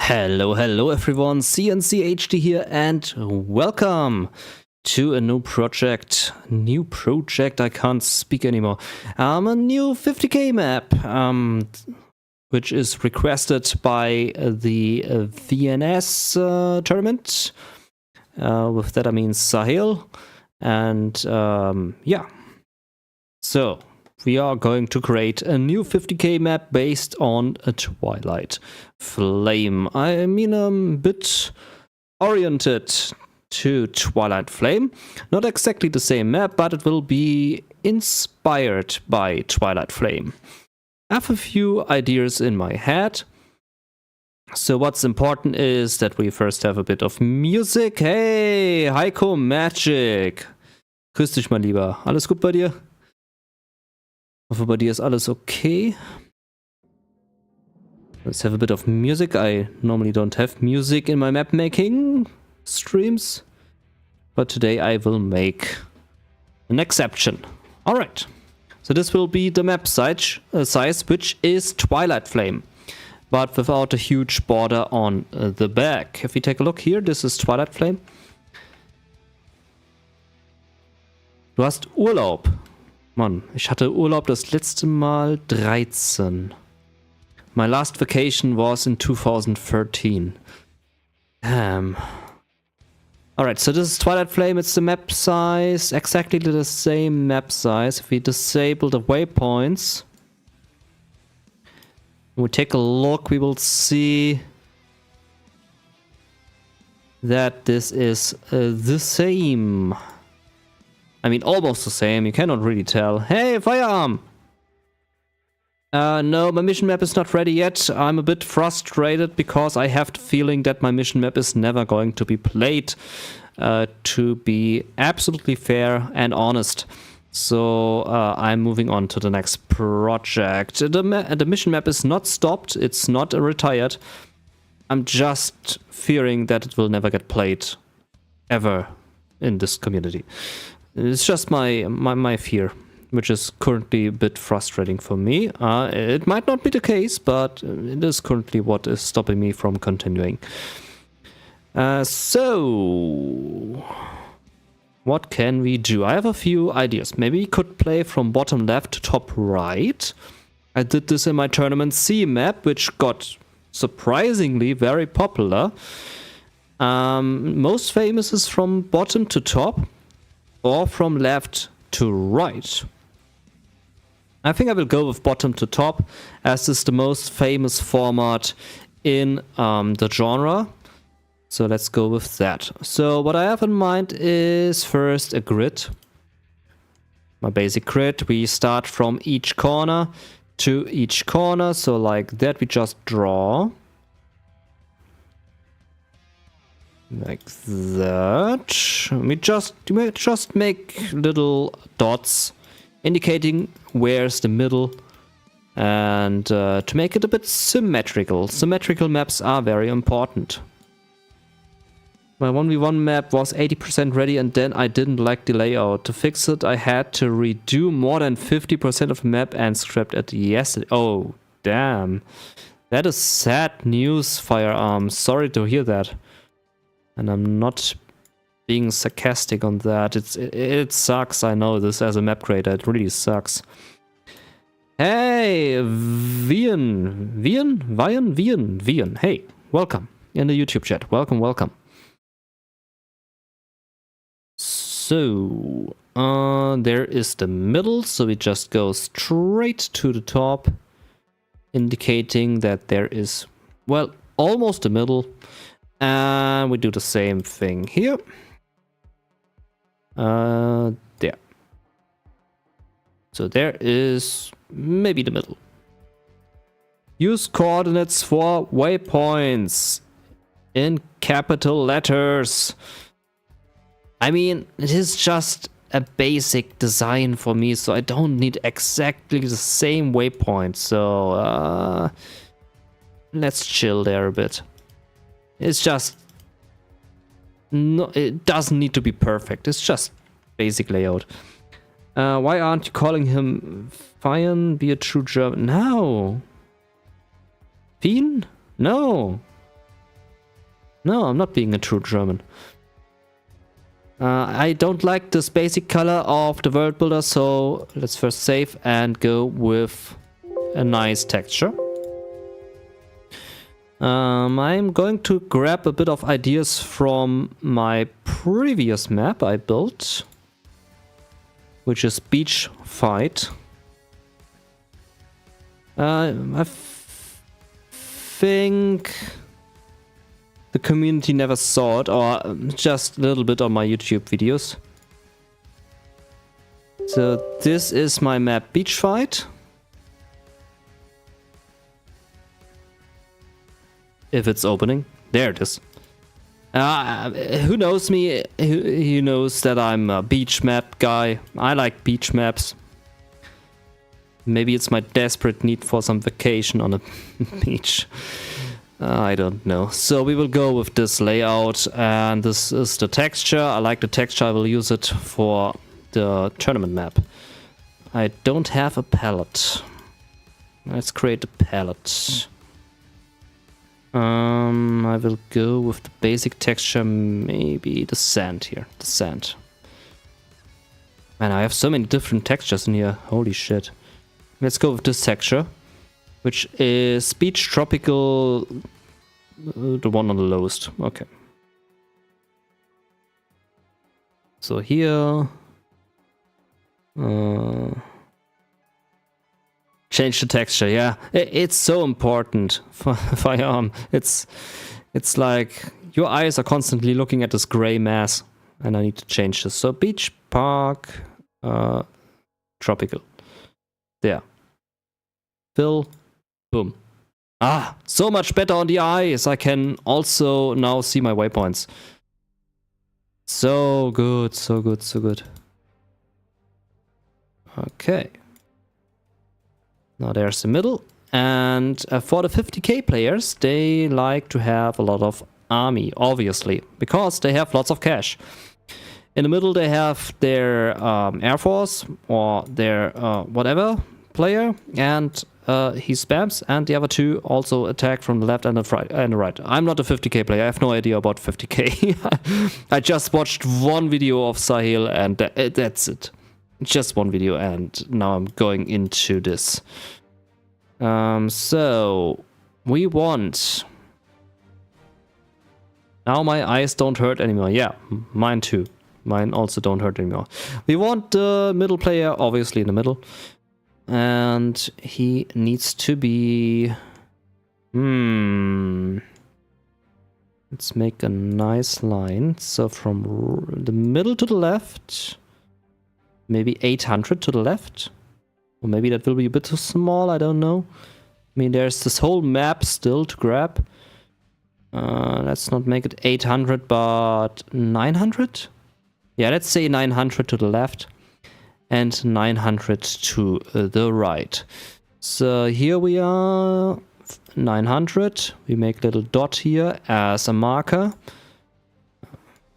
Hello everyone, cncHD here and welcome to a new project. I can't speak anymore. A new 50k map, which is requested by the VNS tournament. With that I mean Sahel. And yeah, so we are going to create a new 50k map based on a Twilight Flame. I mean, I'm a bit oriented to Twilight Flame. Not exactly the same map, but it will be inspired by Twilight Flame. I have a few ideas in my head. So what's important is that we first have a bit of music. Hey, Heiko Magic. Grüß dich, mein Lieber. Alles gut bei dir? Hoffe, bei dir ist alles okay. Let's have a bit of music. I normally don't have music in my map making streams, but today I will make an exception. Alright, so this will be the map size, which is Twilight Flame, but without a huge border on the back. If we take a look here, this is Twilight Flame. Du hast Urlaub. Mann, ich hatte Urlaub das letzte Mal 13. My last vacation was in 2013. Damn. Alright, so this is Twilight Flame. It's the map size, exactly the same map size. If we disable the waypoints, we take a look, we will see that this is the same. I mean, almost the same. You cannot really tell. Hey, firearm! No, my mission map is not ready yet. I'm a bit frustrated because I have the feeling that my mission map is never going to be played, to be absolutely fair and honest. So I'm moving on to the next project. The mission map is not stopped. It's not retired. I'm just fearing that it will never get played ever in this community. It's just my fear, which is currently a bit frustrating for me. It might not be the case, but it is currently what is stopping me from continuing. So, what can we do? I have a few ideas. Maybe we could play from bottom left to top right. I did this in my Tournament C map, which got surprisingly very popular. Most famous is from bottom to top, or from left to right. I think I will go with bottom to top, as this is the most famous format in the genre. So let's go with that. So what I have in mind is first a grid. My basic grid. We start from each corner to each corner. So like that, we just draw. Like that. We just make little dots indicating where's the middle, and to make it a bit symmetrical. Symmetrical maps are very important. My 1v1 map was 80% ready and then I didn't like the layout. To fix it, I had to redo more than 50% of the map and scrapped it yesterday. Oh, damn. That is sad news, Firearm. Sorry to hear that. And I'm not being sarcastic on that. It sucks. I know this as a map creator. It really sucks. Hey, Vian. Hey, welcome in the YouTube chat. Welcome. So, there is the middle. So we just go straight to the top, indicating that there is, well, almost the middle. And we do the same thing here. There. So there is maybe the middle. Use coordinates for waypoints in capital letters. I mean, it is just a basic design for me, so I don't need exactly the same waypoint. So let's chill there a bit. It's just, no, it doesn't need to be perfect. It's just basic layout. Why aren't you calling him Feiern? Be a true German. No. Fien? No. No, I'm not being a true German. I don't like this basic color of the world builder, so let's first save and go with a nice texture. I'm going to grab a bit of ideas from my previous map I built, which is Beach Fight. I think the community never saw it, or just a little bit on my YouTube videos. So this is my map Beach Fight. If it's opening. There it is. Who knows me? Who knows that I'm a beach map guy. I like beach maps. Maybe it's my desperate need for some vacation on a beach. I don't know. So we will go with this layout, and this is the texture. I like the texture. I will use it for the tournament map. I don't have a palette. Let's create a palette. I will go with the basic texture, maybe the sand here. The sand. Man, I have so many different textures in here. Holy shit. Let's go with this texture, which is beach tropical, the one on the lowest. Okay. So here, change the texture. Yeah, it's so important for Firearm. It's like your eyes are constantly looking at this gray mass, and I need to change this. So beach, park, tropical. There. Fill. Boom. Ah, so much better on the eyes. I can also now see my waypoints. So good, so good, so good. Okay. Now there's the middle. And for the 50k players, they like to have a lot of army, obviously, because they have lots of cash. In the middle, they have their Air Force or their whatever player, and he spams, and the other two also attack from the left and the right. I'm not a 50k player. I have no idea about 50k. I just watched one video of Sahil, and that's it. Just one video, and now I'm going into this. So we want. Now my eyes don't hurt anymore. Yeah, mine too. Mine also don't hurt anymore. We want the middle player, obviously in the middle. And he needs to be... Let's make a nice line. So from the middle to the left, maybe 800 to the left. Or maybe that will be a bit too small, I don't know. I mean, there's this whole map still to grab. Let's not make it 800, but 900? Yeah, let's say 900 to the left. And 900 to the right. So here we are, 900. We make a little dot here as a marker.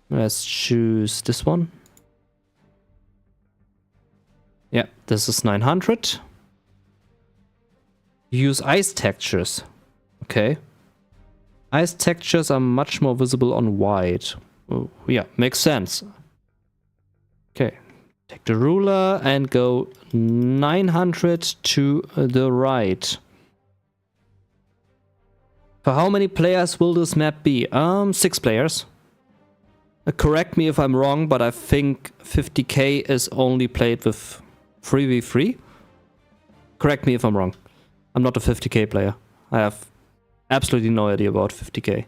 Let's choose this one. Yeah, this is 900. Use ice textures. Okay. Ice textures are much more visible on white. Oh, yeah, makes sense. Okay. Take the ruler and go 900 to the right. For how many players will this map be? 6 players. Correct me if I'm wrong, but I think 50k is only played with 3v3. Correct me if I'm wrong. I'm not a 50k player. I have absolutely no idea about 50k.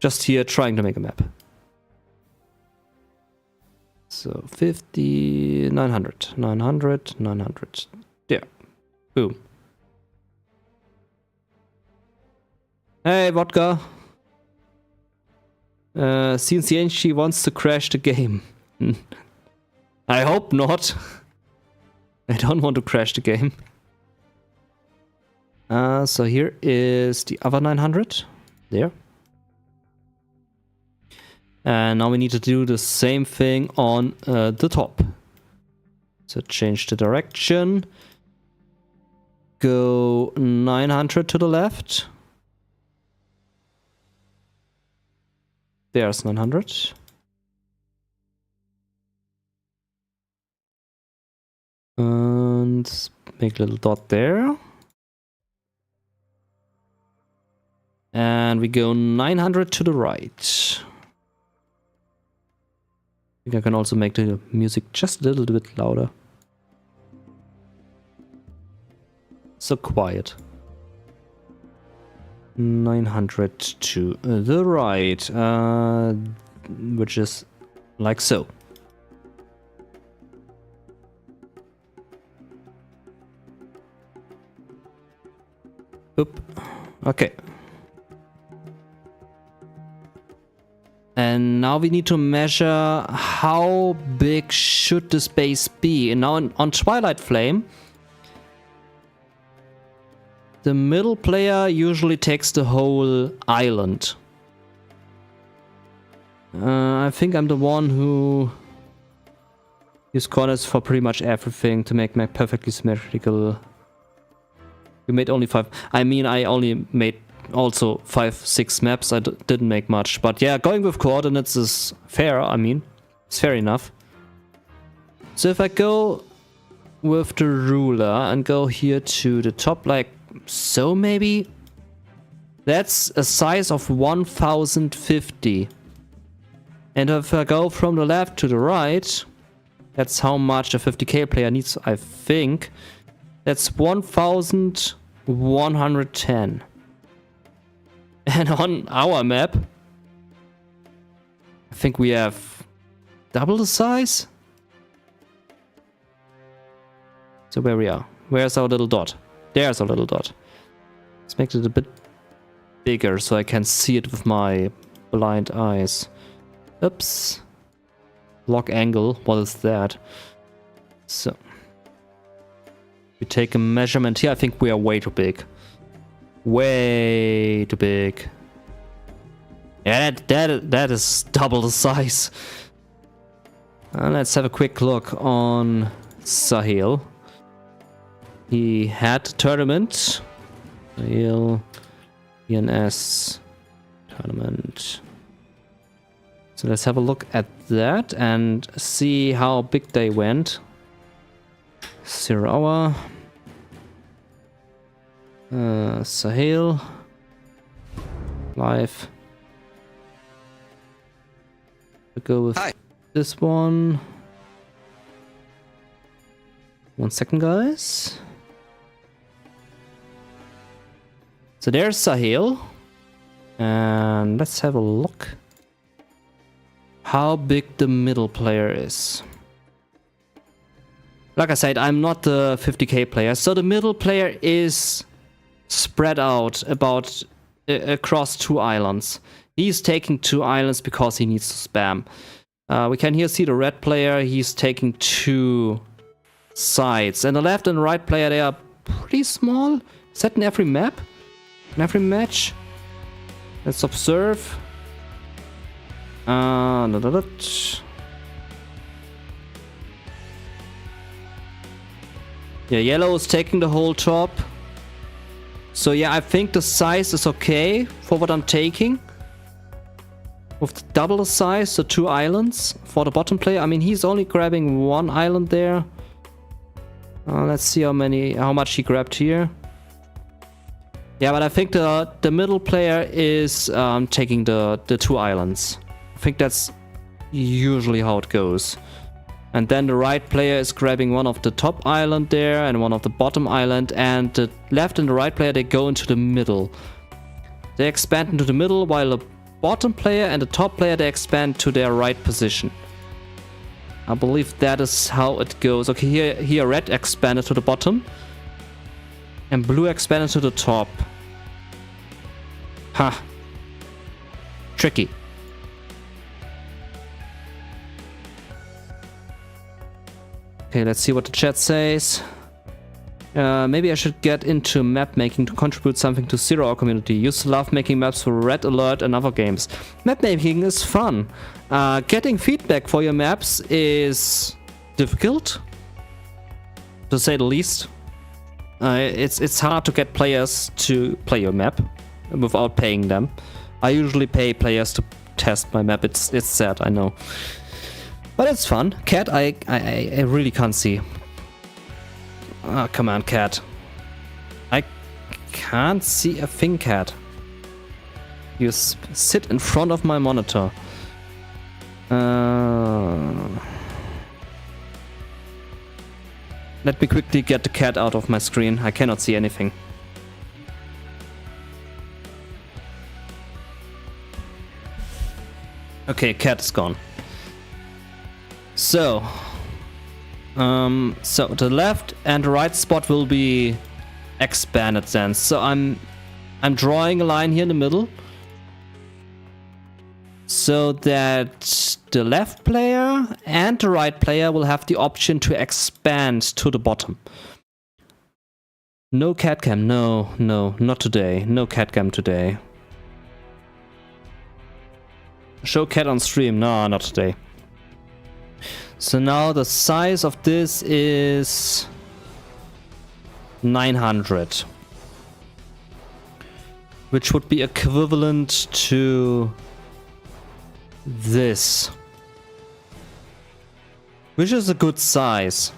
Just here trying to make a map. So 50, 900, 900, 900. There. Boom. Hey, Vodka. cncHD wants to crash the game. I hope not. I don't want to crash the game. So here is the other 900. There. And now we need to do the same thing on the top. So change the direction. Go 900 to the left. There's 900. And make a little dot there. And we go 900 to the right. I think I can also make the music just a little bit louder. So quiet. 900 to the right, which is like so. Oop. Okay. And now we need to measure how big should the space be. And now on Twilight Flame, the middle player usually takes the whole island. I think I'm the one who use corners for pretty much everything to make map perfectly symmetrical. We made only 5. I mean, I only made also 5-6 maps. I didn't make much, but yeah, going with coordinates is fair. I mean, it's fair enough. So if I go with the ruler and go here to the top like so, maybe that's a size of 1050. And if I go from the left to the right, that's how much a 50k player needs, I think. That's 1110. And on our map, I think we have double the size. So where we are? Where's our little dot? There's our little dot. Let's make it a bit bigger so I can see it with my blind eyes. Oops. Lock angle, what is that? So we take a measurement here. I think we are way too big. Way too big. Yeah, that is double the size. Let's have a quick look on Sahil. He had a tournament. Sahil ENS tournament. So let's have a look at that and see how big they went. 0 hour. Sahil. Live. We'll go with this one. 1 second, guys. So there's Sahil. And let's have a look how big the middle player is. Like I said, I'm not the 50k player, so the middle player is spread out about across 2 islands. He's taking 2 islands because he needs to spam. We can here see the red player, he's taking 2 sides. And the left and right player, they are pretty small. Is that in every map? In every match? Let's observe. Yeah, yellow is taking the whole top. So yeah, I think the size is okay for what I'm taking. With double the size, so 2 islands for the bottom player. I mean, he's only grabbing 1 island there. Let's see how much he grabbed here. Yeah, but I think the middle player is taking the 2 islands. I think that's usually how it goes. And then the right player is grabbing one of the top island there and one of the bottom island, and the left and the right player, they go into the middle. They expand into the middle, while the bottom player and the top player, they expand to their right position. I believe that is how it goes. Okay, here red expanded to the bottom and blue expanded to the top. Ha. Tricky. Okay, let's see what the chat says. Maybe I should get into map making to contribute something to Zero Hour community. Used to love making maps for Red Alert and other games. Map making is fun. Getting feedback for your maps is difficult, to say the least. It's hard to get players to play your map without paying them. I usually pay players test my map. It's sad, I know. But it's fun. Cat, I really can't see. Oh, come on, cat. I can't see a thing, cat. You sit in front of my monitor. Let me quickly get the cat out of my screen. I cannot see anything. Okay, cat is gone. So the left and the right spot will be expanded then. So I'm drawing a line here in the middle, so that the left player and the right player will have the option to expand to the bottom. No cat cam, no, not today. No cat cam today. Show cat on stream, no, not today. So now the size of this is 900, which would be equivalent to this, which is a good size.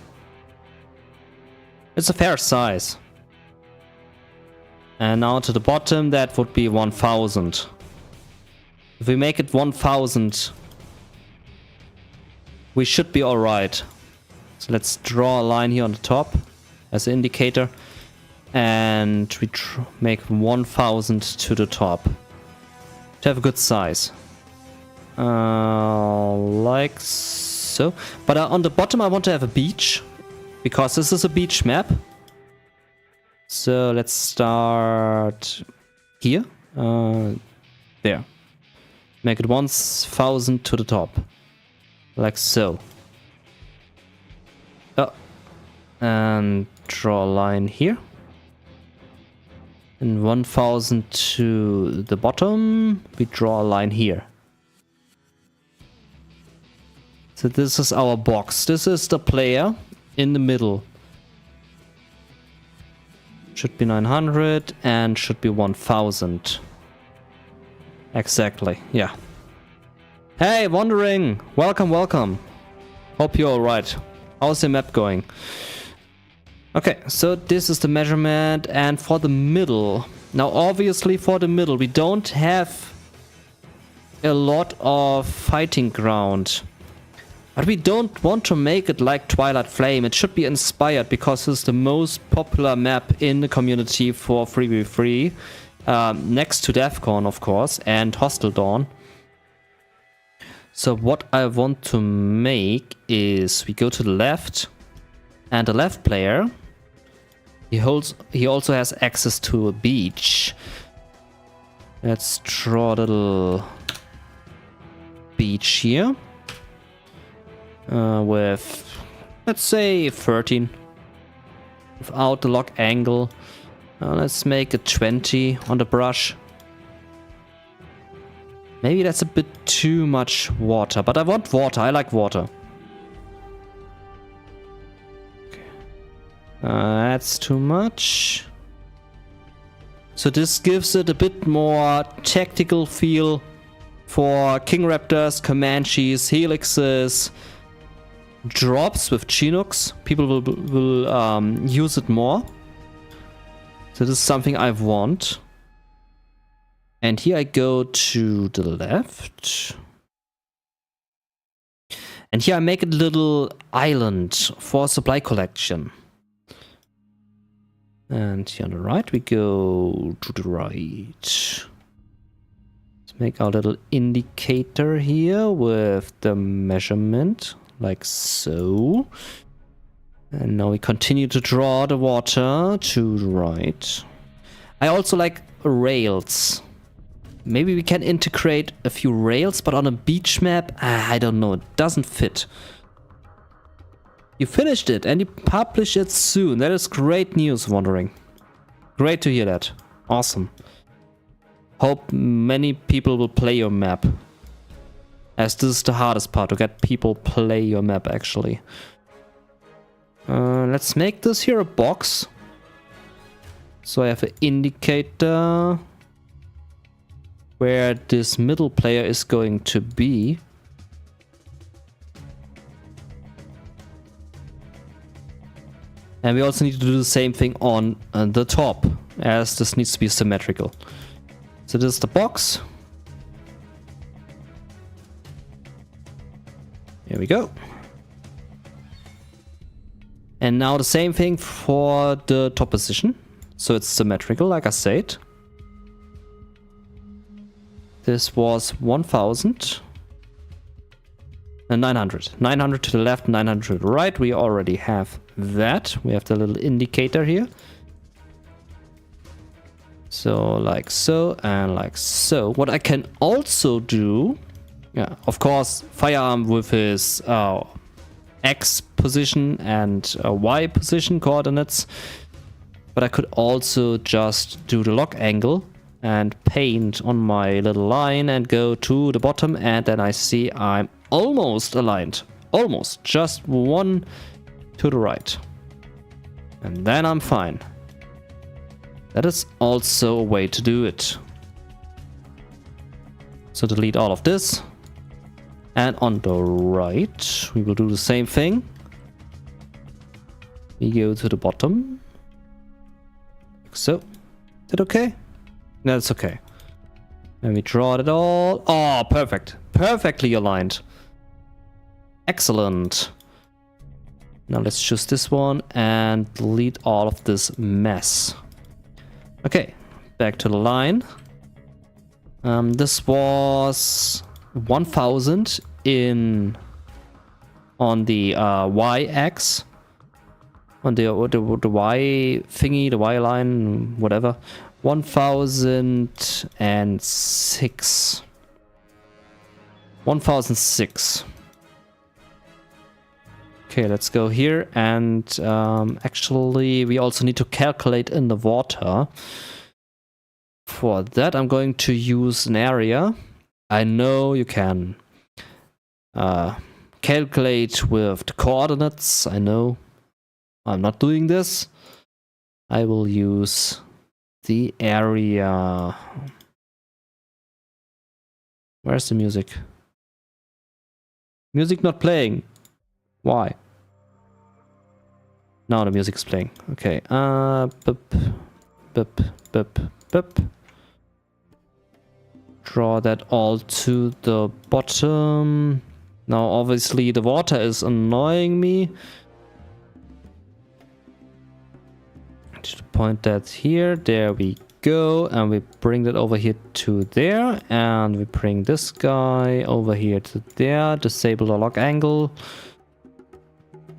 It's a fair size. And now to the bottom, that would be 1000. If we make it 1000, we should be alright. So let's draw a line here on the top as an indicator, and we make 1000 to the top to have a good size. Like so. But on the bottom I want to have a beach, because this is a beach map. So let's start here. There. Make it 1000 to the top. Like so. Oh. And draw a line here. And 1000 to the bottom. We draw a line here. So this is our box. This is the player in the middle. Should be 900 and should be 1000. Exactly, yeah. Hey, Wandering! Welcome, welcome. Hope you're alright. How's the map going? Okay, so this is the measurement, and for the middle. Now, obviously, for the middle, we don't have a lot of fighting ground. But we don't want to make it like Twilight Flame. It should be inspired, because it's the most popular map in the community for 3v3. Next to DEFCON, of course, and Hostile Dawn. So what I want to make is we go to the left, and the left player, he also has access to a beach. Let's draw a little beach here with, let's say, 13 without the lock angle. Let's make it 20 on the brush. Maybe that's a bit too much water, but I want water. I like water. Okay. That's too much. So this gives it a bit more tactical feel for King Raptors, Comanches, Helixes, drops with Chinooks. People will use it more. So this is something I want. And here I go to the left. And here I make a little island for supply collection. And here on the right we go to the right. Let's make our little indicator here with the measurement, like so. And now we continue to draw the water to the right. I also like rails. Maybe we can integrate a few rails, but on a beach map, I don't know, it doesn't fit. You finished it and you publish it soon. That is great news, Wandering. Great to hear that. Awesome. Hope many people will play your map. As this is the hardest part, to get people play your map, actually. Let's make this here a box. So I have an indicator. where this middle player is going to be. And we also need to do the same thing on the top, as this needs to be symmetrical. So this is the box. Here we go. And now the same thing for the top position. So it's symmetrical, like I said. This was 1,000 and 900. 900 to the left, 900 to the right. We already have that. We have the little indicator here. So like so and like so. What I can also do, yeah, of course, firearm with his X position and Y position coordinates. But I could also just do the lock angle and paint on my little line and go to the bottom, and then I see I'm almost aligned. Almost. Just one to the right. And then I'm fine. That is also a way to do it. So delete all of this. And on the right, we will do the same thing. We go to the bottom. Like so. Is that okay? That's okay. And we draw it all. Oh, perfect. Perfectly aligned. Excellent. Now let's choose this one and delete all of this mess. Okay, back to the line. This was 1,000 on the y-axis. On the y thingy, the y line, whatever. 1006. 1006. Okay, let's go here, and actually we also need to calculate in the water. For that I'm going to use an area. I know you can calculate with the coordinates. I know. I'm not doing this. I will use the area. Where's the music? Music not playing. Why? Now the music's playing. Okay. Draw that all to the bottom. Now obviously the water is annoying me. Just point that here. There we go. And we bring that over here to there. And we bring this guy over here to there. Disable the lock angle.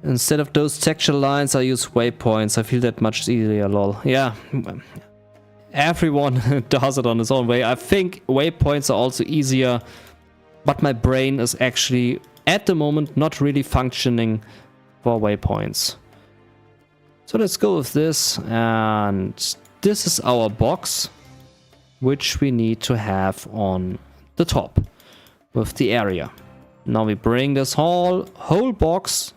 Instead of those texture lines, I use waypoints. I feel that much easier, lol. Yeah. Everyone does it on his own way. I think waypoints are also easier. But my brain is actually, at the moment, not really functioning for waypoints. So let's go with this, and this is our box, which we need to have on the top with the area. Now we bring this whole box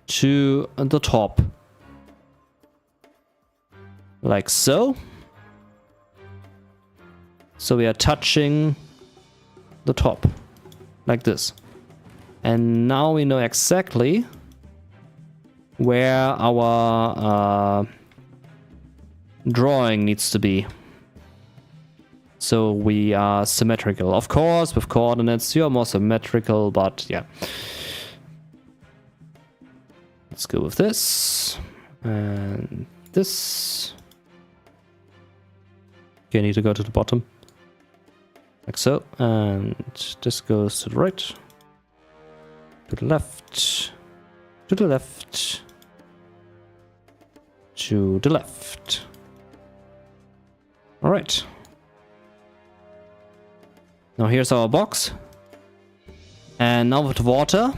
to the top, like so. So we are touching the top, like this. And now we know exactly where our drawing needs to be. So we are symmetrical. Of course, with coordinates, you are more symmetrical, but yeah. Let's go with this. And this. Okay, I need to go to the bottom. Like so. And this goes to the right. To the left. To the left. To the left. All right. Now here's our box. And now with water.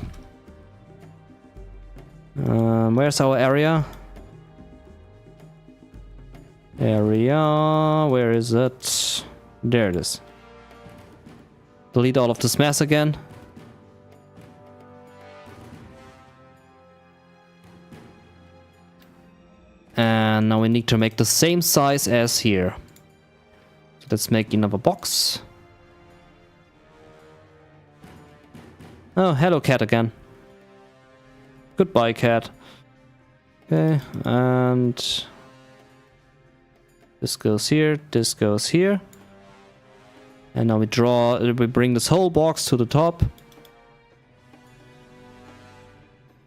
Where's our area? Area, where is it? There it is. Delete all of this mess again. And now we need to make the same size as here. So let's make another box. Oh, hello cat again. Goodbye cat. Okay, and this goes here, this goes here. And now we bring this whole box to the top.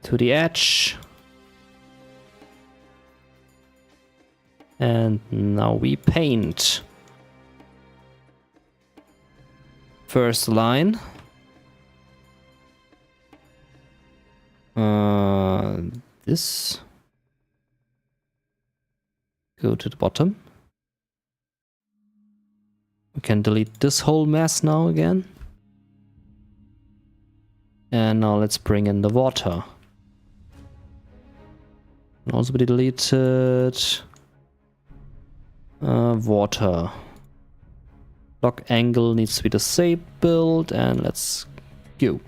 To the edge. And now we paint. First line. This. Go to the bottom. We can delete this whole mess now again. And now let's bring in the water. Can also be deleted. Water. Lock angle needs to be disabled, and let's go.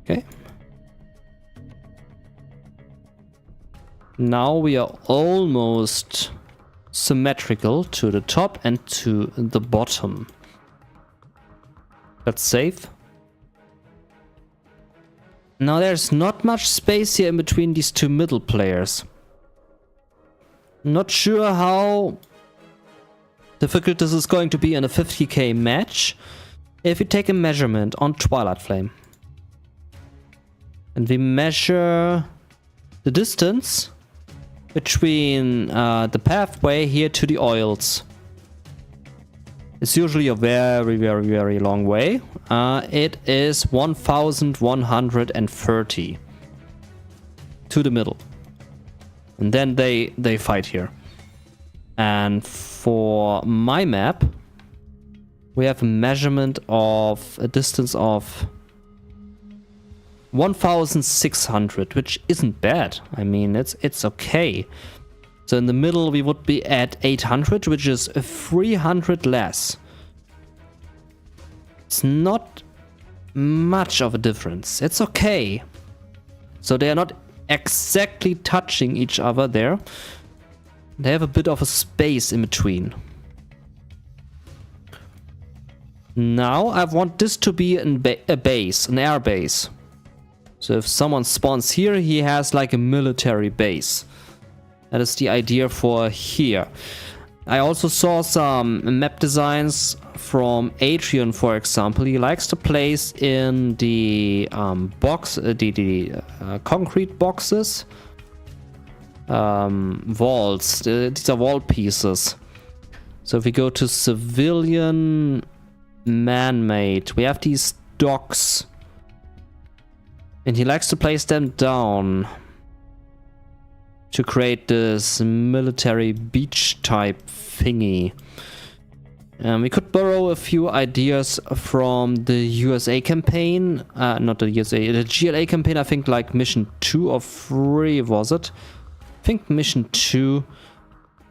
Okay. Now we are almost symmetrical to the top and to the bottom. Let's save. Now there's not much space here in between these two middle players. Not sure how difficult this is going to be in a 50k match. If we take a measurement on Twilight Flame and we measure the distance between the pathway here to the oils. It's usually a very, very, very long way. It is 1130 to the middle. And then they fight here. And for my map, we have a measurement of a distance of 1600, which isn't bad. I mean, it's okay. So in the middle we would be at 800, which is 300 less. It's not much of a difference. It's okay. So they are not exactly touching each other there. They have a bit of a space in between. Now I want this to be a base, an air base. So if someone spawns here, he has like a military base. That is the idea for here. I also saw some map designs from Adrian, for example. He likes to place in the concrete boxes walls. These are wall pieces. So if we go to civilian man-made, we have these docks. And he likes to place them down to create this military beach type thingy. We could borrow a few ideas from the USA campaign. Not the USA, the GLA campaign. I think like mission 2 or 3 was it? I think mission 2.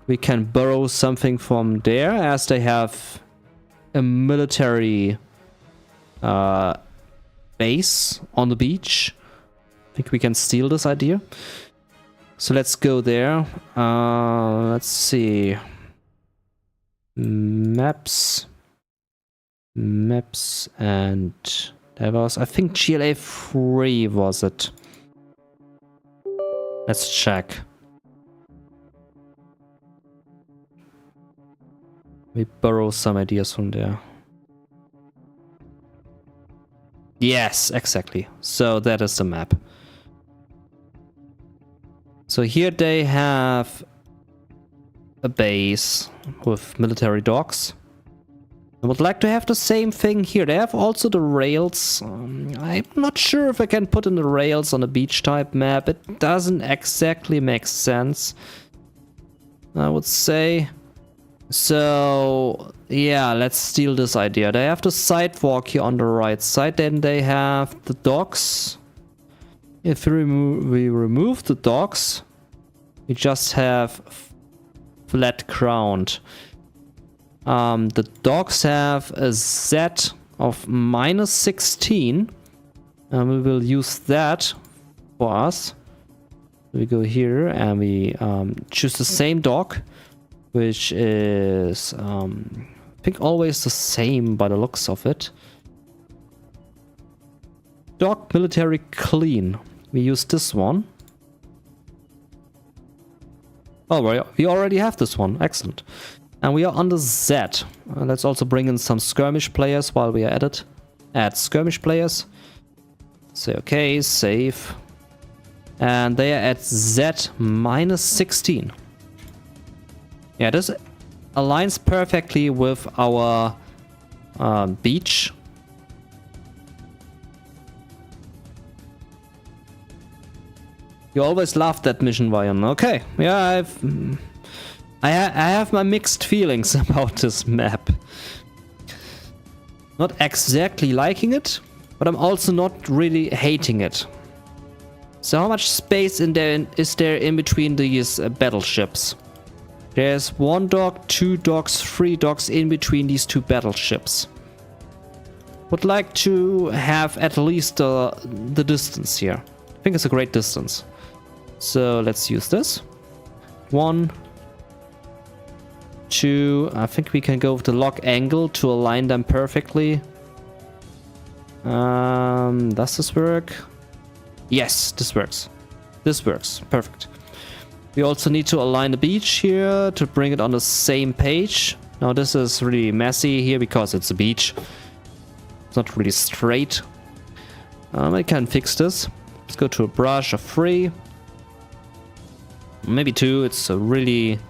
We can borrow something from there, as they have a military base on the beach. I think we can steal this idea. So let's go there. Let's see. Maps, and there was, I think GLA 3 was it. Let's check. We borrow some ideas from there. Yes, exactly. So that is the map. So here they have a base with military docks. I would like to have the same thing here. They have also the rails. I'm not sure if I can put in the rails on a beach type map. It doesn't exactly make sense, I would say. So yeah, let's steal this idea. They have the sidewalk here on the right side. Then they have the docks. If we remove the docks, we just have flat ground. The docks have a Z of -16, and we will use that for us. We go here and we choose the same dock. which is, I think, always the same by the looks of it. Dock military clean. We use this one. Oh, we already have this one. Excellent. And we are on the Z. Let's also bring in some skirmish players while we are at it. Add skirmish players. Say okay, save. And they are at Z minus 16. Yeah, this aligns perfectly with our beach. You always loved that mission, Ryan. Okay, yeah, I have my mixed feelings about this map. Not exactly liking it, but I'm also not really hating it. So how much space is there in between these battleships? There's 1 dock, 2 docks, 3 docks in between these 2 battleships. Would like to have at least the distance here. I think it's a great distance. So let's use this. 1, 2. I think we can go with the lock angle to align them perfectly. Does this work? Yes, this works. This works. Perfect. We also need to align the beach here to bring it on the same page. Now this is really messy here because it's a beach. It's not really straight. I can fix this. Let's go to a brush of 3. Maybe 2. It's a really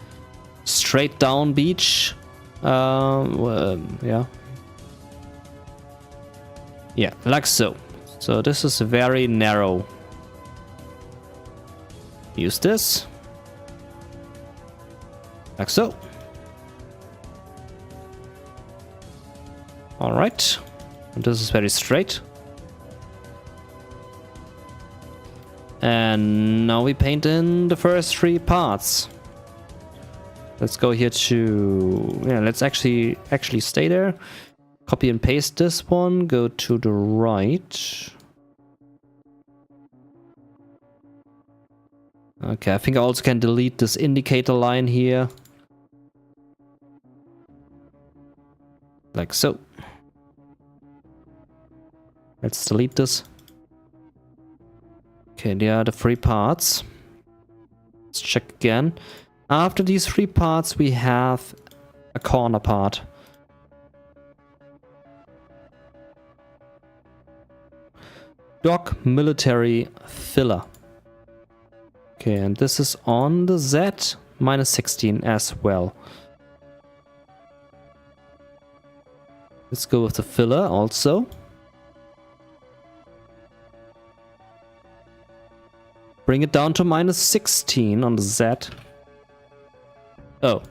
straight down beach. Yeah. Yeah, like so. So this is very narrow. Use this. Like so. Alright. And this is very straight. And now we paint in the first 3 parts. Let's go here to... yeah, let's actually stay there. Copy and paste this one. Go to the right. Okay, I think I also can delete this indicator line here. Like so. Let's delete this. Okay, there are the 3 parts. Let's check again. After these 3 parts, we have a corner part. Dock military filler. Okay, and this is on the Z minus 16 as well. Let's go with the filler also. Bring it down to minus 16 on the Z. Oh.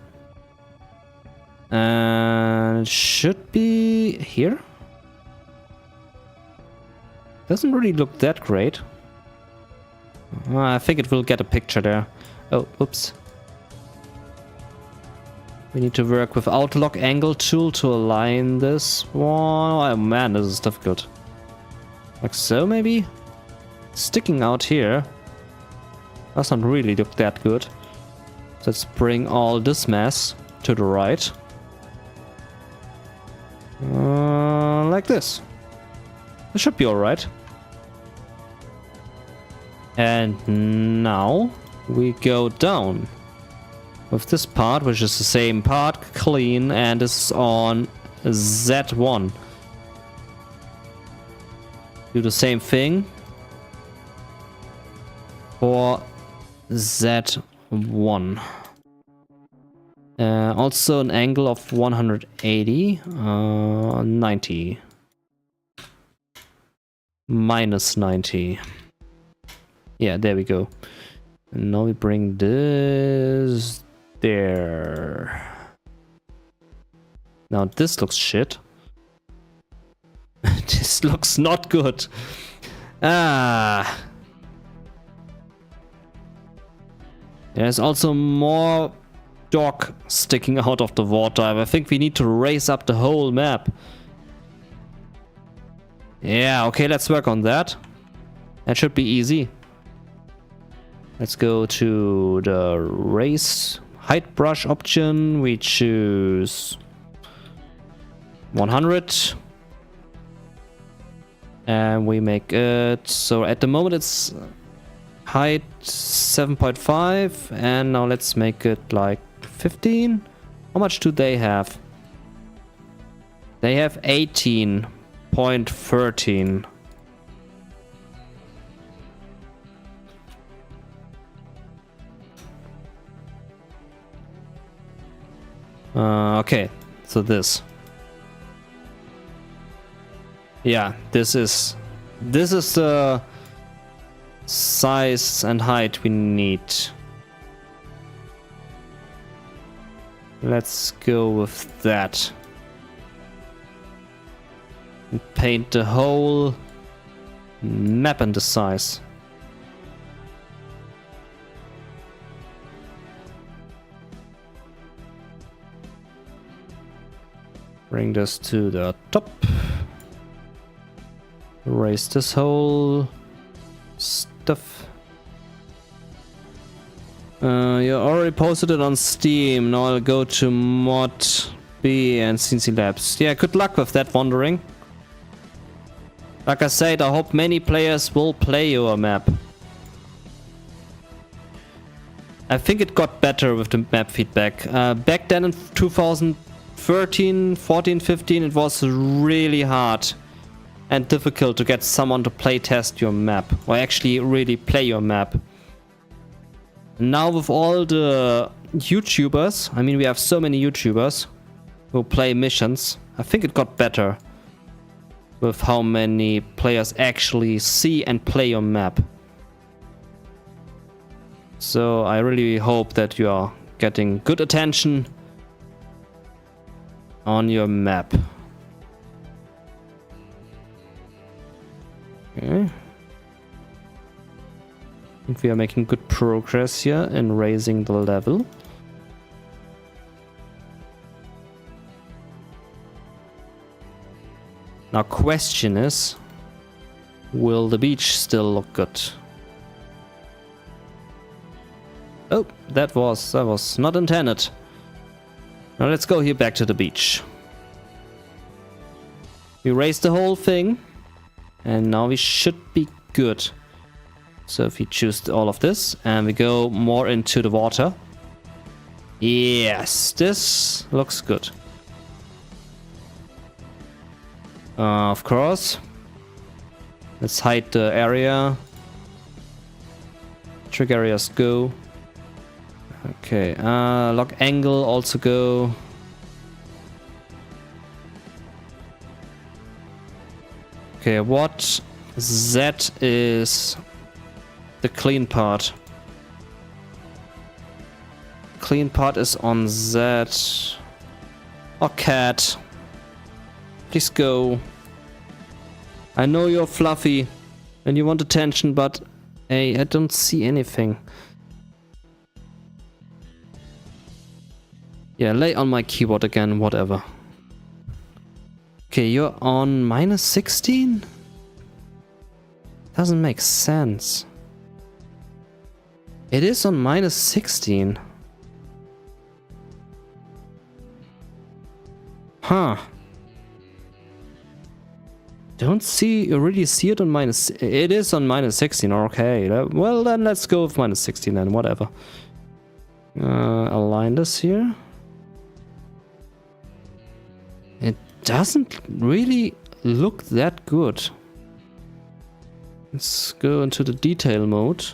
And it should be here. Doesn't really look that great. I think it will get a picture there. Oh, oops. We need to work with lock angle tool to align this one. Oh man, this is difficult. Like so, maybe? Sticking out here doesn't really look that good. Let's bring all this mess to the right. Like this. It should be alright. And now we go down with this part, which is the same part, clean, and this is on Z1. Do the same thing for Z1. Also an angle of 180, 90. Minus 90. Yeah, there we go. And now we bring this there. Now this looks shit. This looks not good. Ah. There's also more dock sticking out of the water. I think we need to raise up the whole map. Yeah, okay, let's work on that. That should be easy. Let's go to the race height brush option, we choose 100. And we make it, so at the moment it's height 7.5, and now let's make it like 15. How much do they have? They have 18.13. Okay, so this. Yeah, this is the size and height we need. Let's go with that. And paint the whole map in the size. Bring this to the top. Erase this whole stuff. You already posted it on Steam. Now I'll go to Mod B and CNC Labs. Yeah, good luck with that wandering. Like I said, I hope many players will play your map. I think it got better with the map feedback. Back then in 2013, 14, 15, it was really hard and difficult to get someone to play test your map, or actually really play your map. Now with all the YouTubers, I mean we have so many YouTubers who play missions, I think it got better with how many players actually see and play your map. So I really hope that you are getting good attention on your map. Okay. I think we are making good progress here in raising the level. Now question is, will the beach still look good? Oh, that was not intended. Now let's go here back to the beach. We raised the whole thing. And now we should be good. So if we choose all of this and we go more into the water. Yes, this looks good. Of course. Let's hide the area. Trick areas go. Okay, lock angle also go. Okay, what Z is the clean part. Clean part is on Z. Oh, cat. Please go. I know you're fluffy and you want attention, but hey, I don't see anything. Yeah, lay on my keyboard again, whatever. Okay, you're on minus 16? Doesn't make sense. It is on minus 16. Huh. Don't see, you really see it on minus... It is on minus 16, okay. Well then let's go with minus 16 then, whatever. Align this here. It doesn't really look that good. Let's go into the detail mode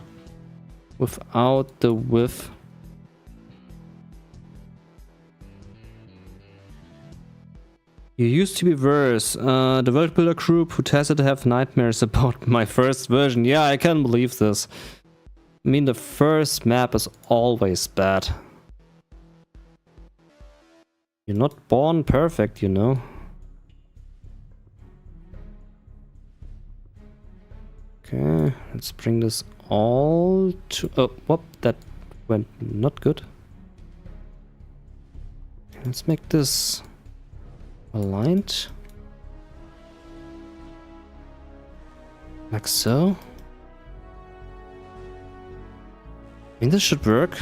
without the width. You used to be worse. The World Builder group who tested to have nightmares about my first version. Yeah, I can't believe this. I mean, the first map is always bad. You're not born perfect, you know. Okay, let's bring this all to... Oh, whoop, that went not good. Let's make this aligned. Like so. I mean, this should work.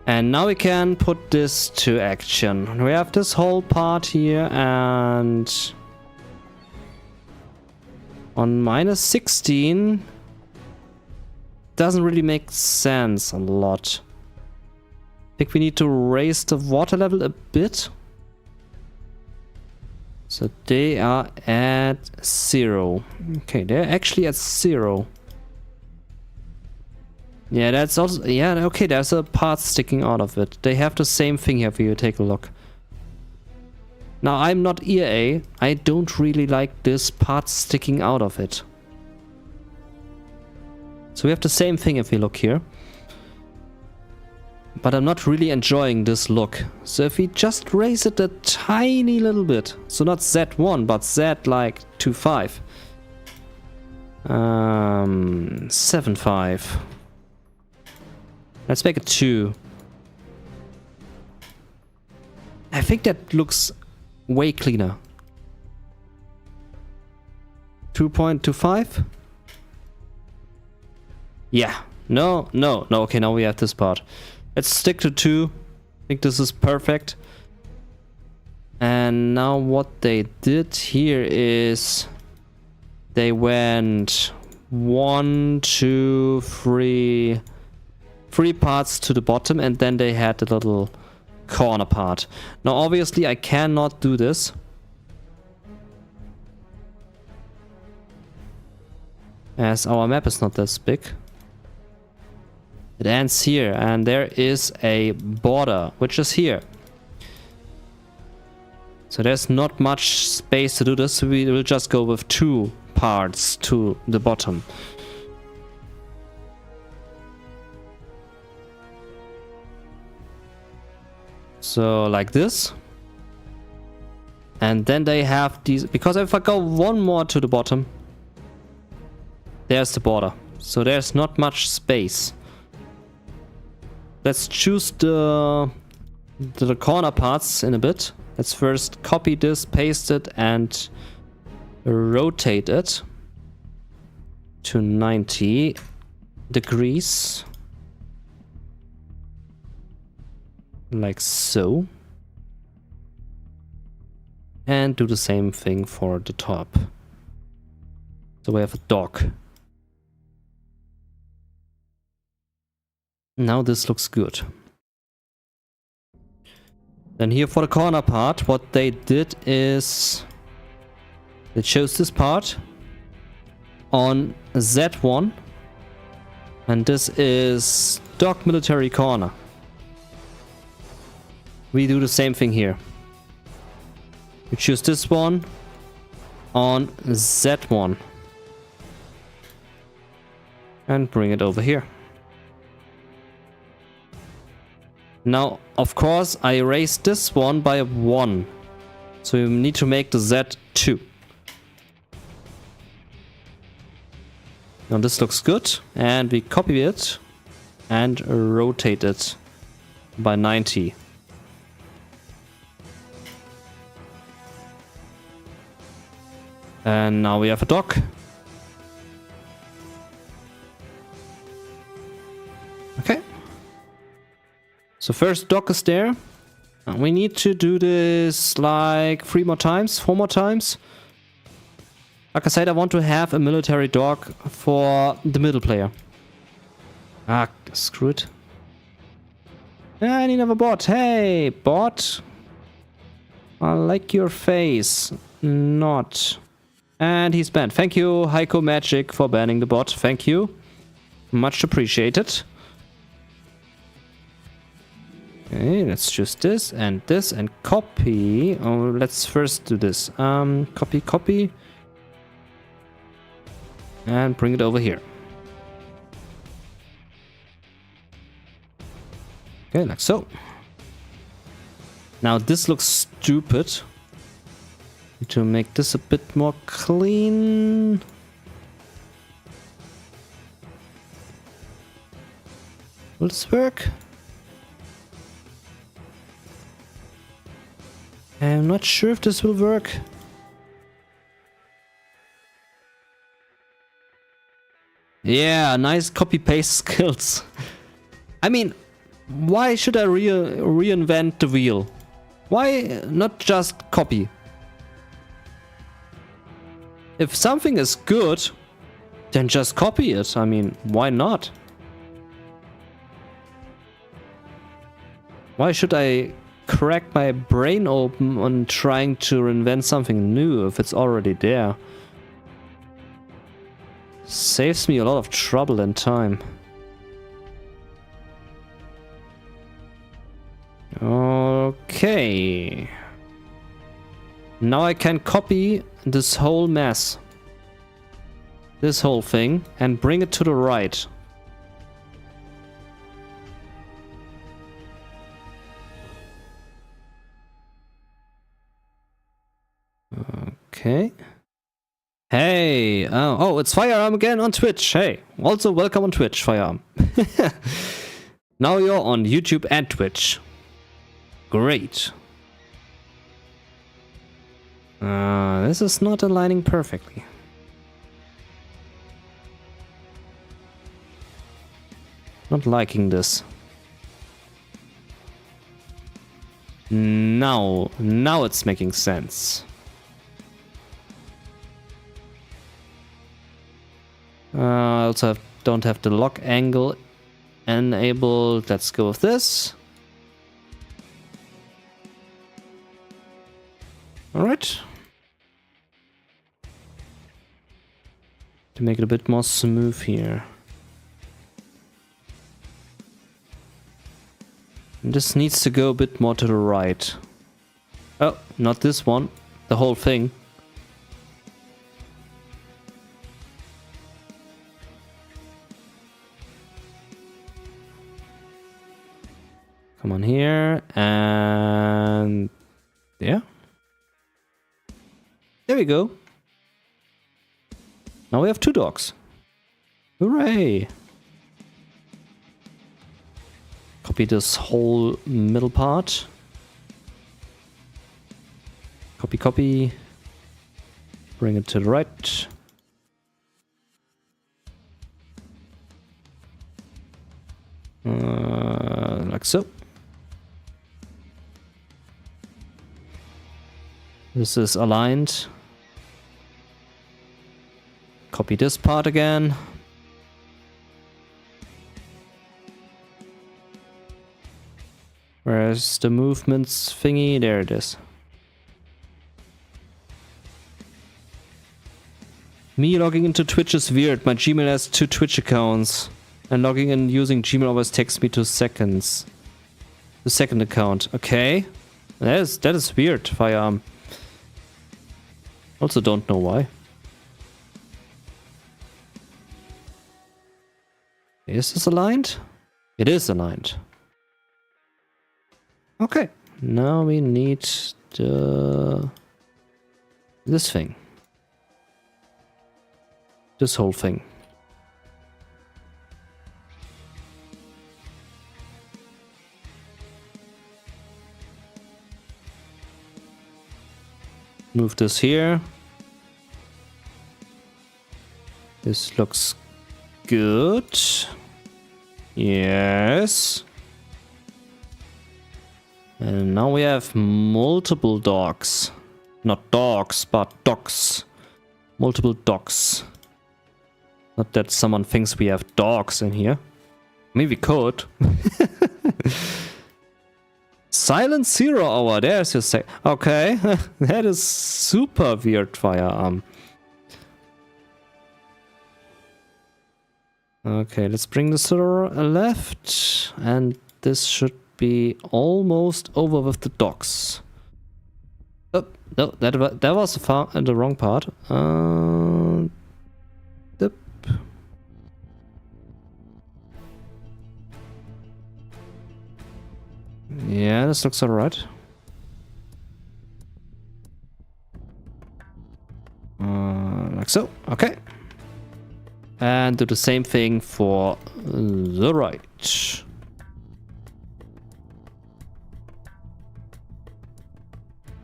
And now we can put this to action. We have this whole part here, and on -16 doesn't really make sense a lot. I think we need to raise the water level a bit. So they are at 0. Okay, they're actually at 0. Yeah, that's also... Yeah, okay, there's a part sticking out of it. They have the same thing here for you. Take a look. Now, I'm not EA. I don't really like this part sticking out of it. So we have the same thing if we look here. But I'm not really enjoying this look. So if we just raise it a tiny little bit. So not Z1, but Z like 2.5. 7.5. Let's make it 2. I think that looks way cleaner. 2.25? Yeah. No. Okay, now we have this part. Let's stick to 2. I think this is perfect. And now what they did here is they went 1, 2, 3... 3 parts to the bottom, and then they had the little corner part. Now obviously I cannot do this. As our map is not this big. It ends here, and there is a border, which is here. So there's not much space to do this, so we will just go with 2 parts to the bottom. So like this. And then they have these, because if I go 1 more to the bottom, there's the border. So there's not much space. Let's choose the corner parts in a bit. Let's first copy this, paste it, and rotate it to 90 degrees. Like so. And do the same thing for the top. So we have a dog. Now this looks good. Then here for the corner part, what they did is they chose this part on Z1, and this is dog military corner. We do the same thing here. We choose this one on Z1 and bring it over here. Now, of course, I raised this one by 1. So we need to make the Z2. Now this looks good. And we copy it and rotate it by 90. And now we have a dock. Okay. So first dock is there. We need to do this like 3 more times, 4 more times. Like I said, I want to have a military dock for the middle player. Ah, screw it. Yeah, I need another bot. Hey, bot. I like your face. Not. And he's banned. Thank you, Heiko Magic, for banning the bot. Thank you. Much appreciated. Okay, let's choose this and copy. Oh, let's first do this. Copy. And bring it over here. Okay, like so. Now this looks stupid. Need to make this a bit more clean. Will this work? I'm not sure if this will work. Yeah, nice copy-paste skills. I mean, Why should I reinvent the wheel? Why not just copy? If something is good, then just copy it. I mean, why not? Why should I crack my brain open on trying to invent something new if it's already there? Saves me a lot of trouble and time. Okay. Now I can copy this whole mess. This whole thing and bring it to the right. Okay. Hey, oh, it's Firearm again on Twitch. Hey, also welcome on Twitch, Firearm. Now you're on YouTube and Twitch. Great. This is not aligning perfectly. Not liking this. Now it's making sense. I also don't have the lock angle enabled. Let's go with this. Alright. To make it a bit more smooth here. And this needs to go a bit more to the right. Oh, not this one. The whole thing. Come on here, and yeah. There we go. Now we have 2 dogs. Hooray! Copy this whole middle part. Copy, copy. Bring it to the right. Like so. This is aligned. Copy this part again. Where's the movements thingy? There it is. Me logging into Twitch is weird. My Gmail has 2 Twitch accounts. And logging in using Gmail always takes me 2 seconds. The second account. Okay. That is weird, Firearm. Also don't know why. Is this aligned? It is aligned. Okay. Now we need this thing. This whole thing. Move this here. This looks good. Yes. And now we have multiple dogs. Not dogs, but docks. Multiple docks. Not that someone thinks we have dogs in here. Maybe we could. Silent 0 hour, there's your say. Okay, that is super weird, Firearm. Okay, let's bring this to the left. And this should be almost over with the docks. Oh, no, that was the wrong part. Yep. Yeah, this looks alright. Like so. Okay. And do the same thing for the right.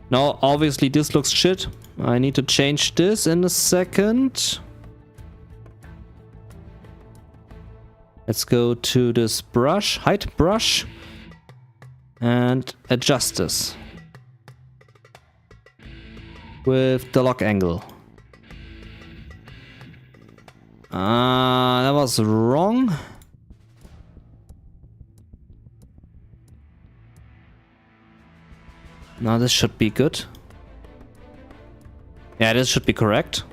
Now, obviously, this looks shit. I need to change this in a second. Let's go to this brush, height brush, and adjust this with the lock angle. That was wrong. Now this should be good. Yeah, this should be correct.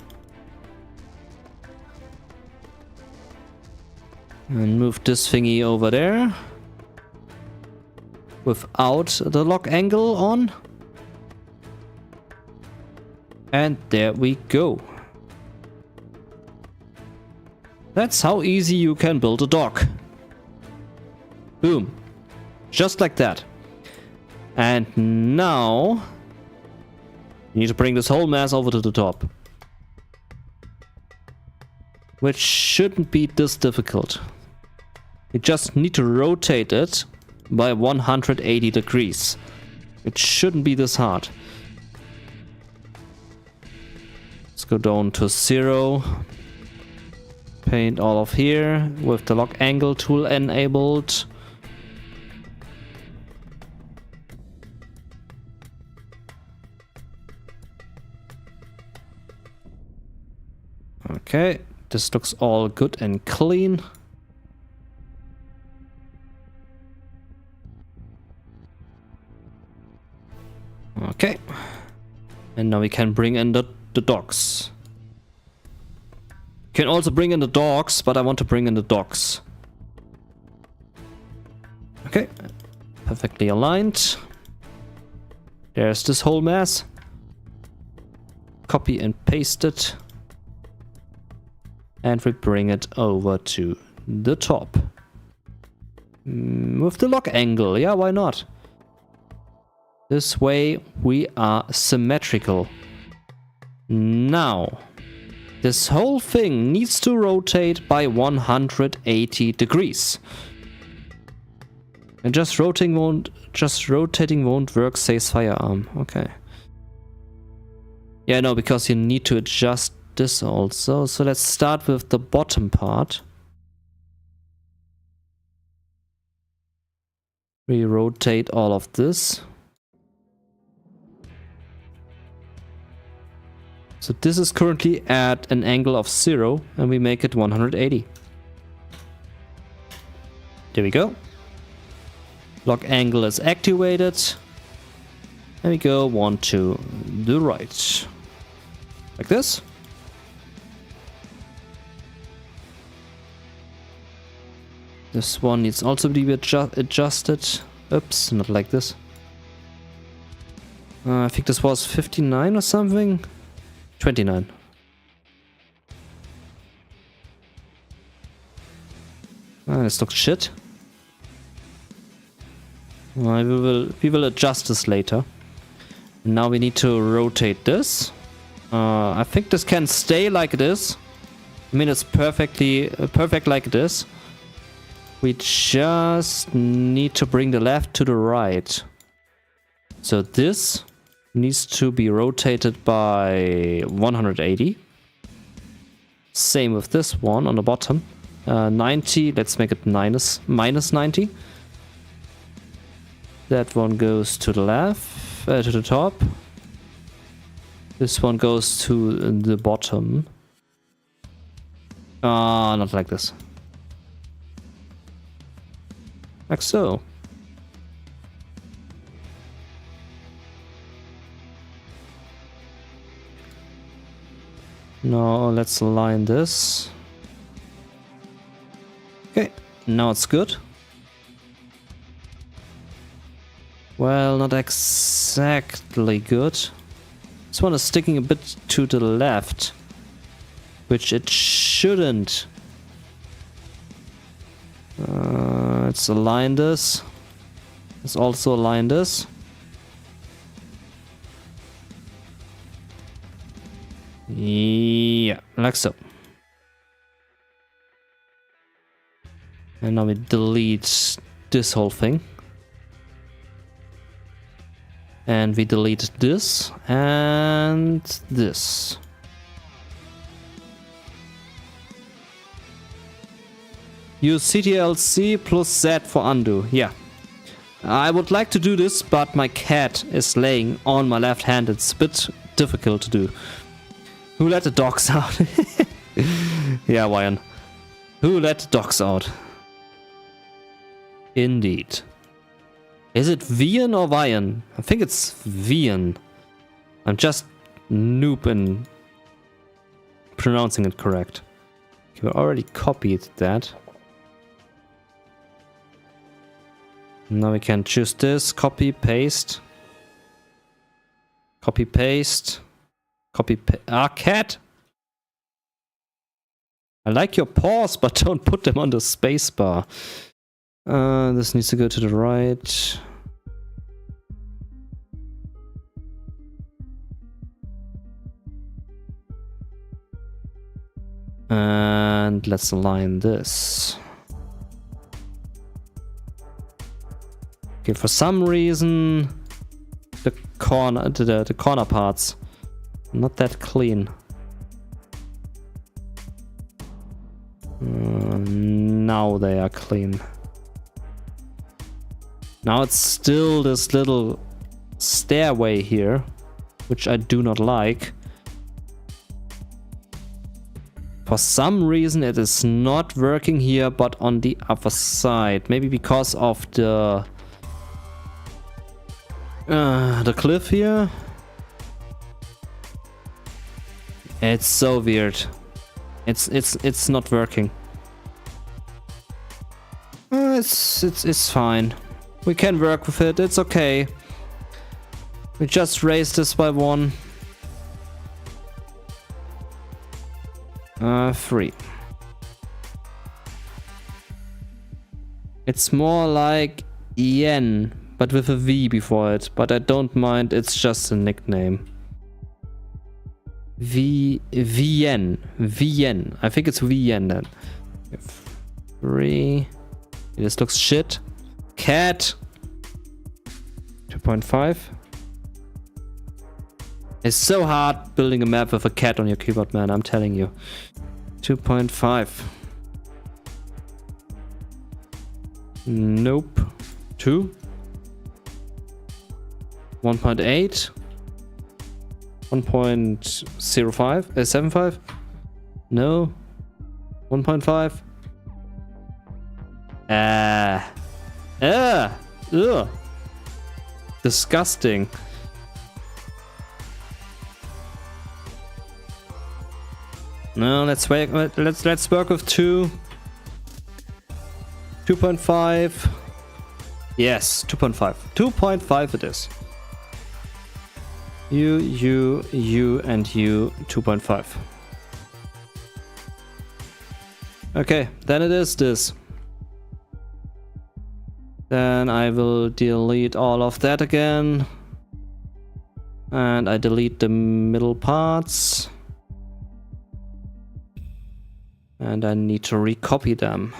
And move this thingy over there. Without the lock angle on. And there we go. That's how easy you can build a dock. Boom. Just like that. And now you need to bring this whole mess over to the top. Which shouldn't be this difficult. You just need to rotate it by 180 degrees. It shouldn't be this hard. Let's go down to 0. Paint all of here with the lock angle tool enabled. Okay, this looks all good and clean. Okay, and now we can bring in the docks. Can also bring in the dogs, but I want to bring in the docks. Okay, perfectly aligned. There's this whole mess. Copy and paste it. And we bring it over to the top. With the lock angle, yeah, why not? This way we are symmetrical. Now, this whole thing needs to rotate by 180 degrees. And just rotating won't work, says Firearm. Okay. Yeah, no, because you need to adjust this also. So let's start with the bottom part. We rotate all of this. So this is currently at an angle of 0 and we make it 180. There we go. Lock angle is activated. And we go 1 to the right. Like this. This one needs also to be adjusted. Oops, not like this. I think this was 59 or something. 29. This looks shit. We will adjust this later. Now we need to rotate this. I think this can stay like this. I mean, it's perfect like this. We just need to bring the left to the right. So this needs to be rotated by 180. Same with this one on the bottom. 90, let's make it minus 90. That one goes to the left, to the top. This one goes to the bottom. Not like this. Like so. Now let's align this. Okay, now it's good. Well, not exactly good. This one is sticking a bit to the left, which it shouldn't. Let's align this. Let's also align this. Yeah, like so. And now we delete this whole thing. And we delete this and this. Use CTRL-C plus Z for undo. Yeah. I would like to do this, but my cat is laying on my left hand. It's a bit difficult to do. Who let the dogs out? Yeah, Ryan. Who let the dogs out? Indeed. Is it Vian or Vian? I think it's Vian. I'm just noob in pronouncing it correct. Okay, we already copied that. Now we can choose this, copy, paste. Copy, paste. Copy, cat! I like your paws, but don't put them on the spacebar. This needs to go to the right. And let's align this. Okay, for some reason the corner parts not that clean. Now they are clean. Now it's still this little stairway here, which I do not like. For some reason it is not working here, but on the other side. Maybe because of the cliff here. It's so weird. It's not working. It's fine. We can work with it. It's okay. We just raised this by 1. 3. It's more like yen, but with a V before it. But I don't mind. It's just a nickname. Vien. I think it's Vien then. 3. This looks shit. Cat. 2.5. It's so hard building a map with a cat on your keyboard, man. I'm telling you. 2.5. Nope. 2. 1.8. 1.05? 75? No. 1.5? Ugh. Disgusting. No, let's work with 2. 2.5. Yes, 2.5. 2.5 it is. You, and you, 2.5. Okay, then it is this. Then I will delete all of that again. And I delete the middle parts. And I need to recopy them.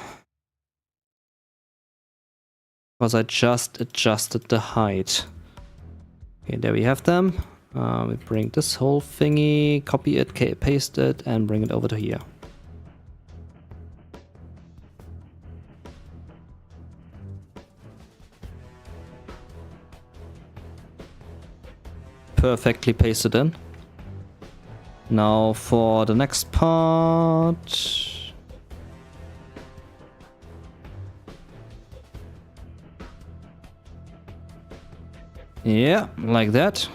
Because I just adjusted the height. Okay, there we have them. We bring this whole thingy, copy it, paste it, and bring it over to here. Perfectly pasted in. Now for the next part. Yeah, like that.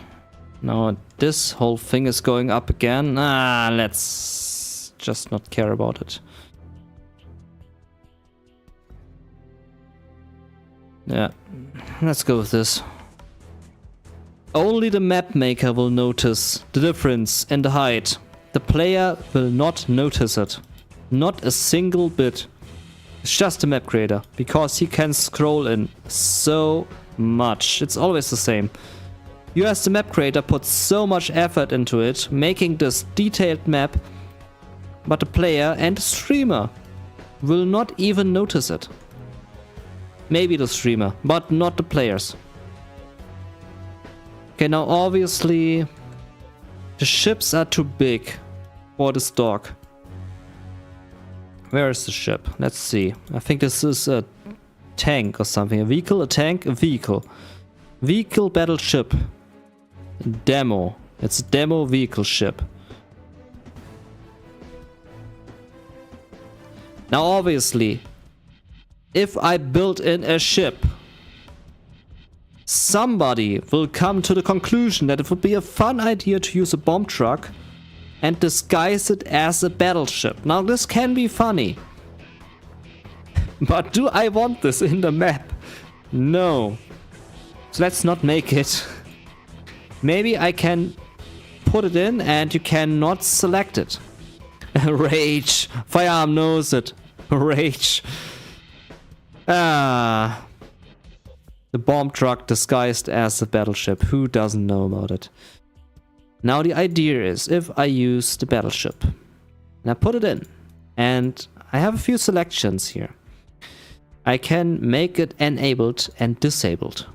Now this whole thing is going up again. Let's just not care about it. Yeah, let's go with this. Only the map maker will notice the difference in the height. The player will not notice it. Not a single bit. It's just the map creator, because he can scroll in so much. It's always the same. You as the map creator put so much effort into it, making this detailed map, but the player and the streamer will not even notice it. Maybe the streamer, but not the players. Okay, now obviously the ships are too big for this dog. Where is the ship? Let's see. I think this is a tank or something. A vehicle, a tank, a vehicle. Vehicle battleship. Demo. It's a demo vehicle ship. Now obviously, if I build in a ship, somebody will come to the conclusion that it would be a fun idea to use a bomb truck and disguise it as a battleship. Now this can be funny. But do I want this in the map? No. So let's not make it. Maybe I can put it in and you cannot select it. Rage. Firearm knows it. Rage. The bomb truck disguised as a battleship. Who doesn't know about it? Now the idea is, if I use the battleship and I put it in, and I have a few selections here. I can make it enabled and disabled.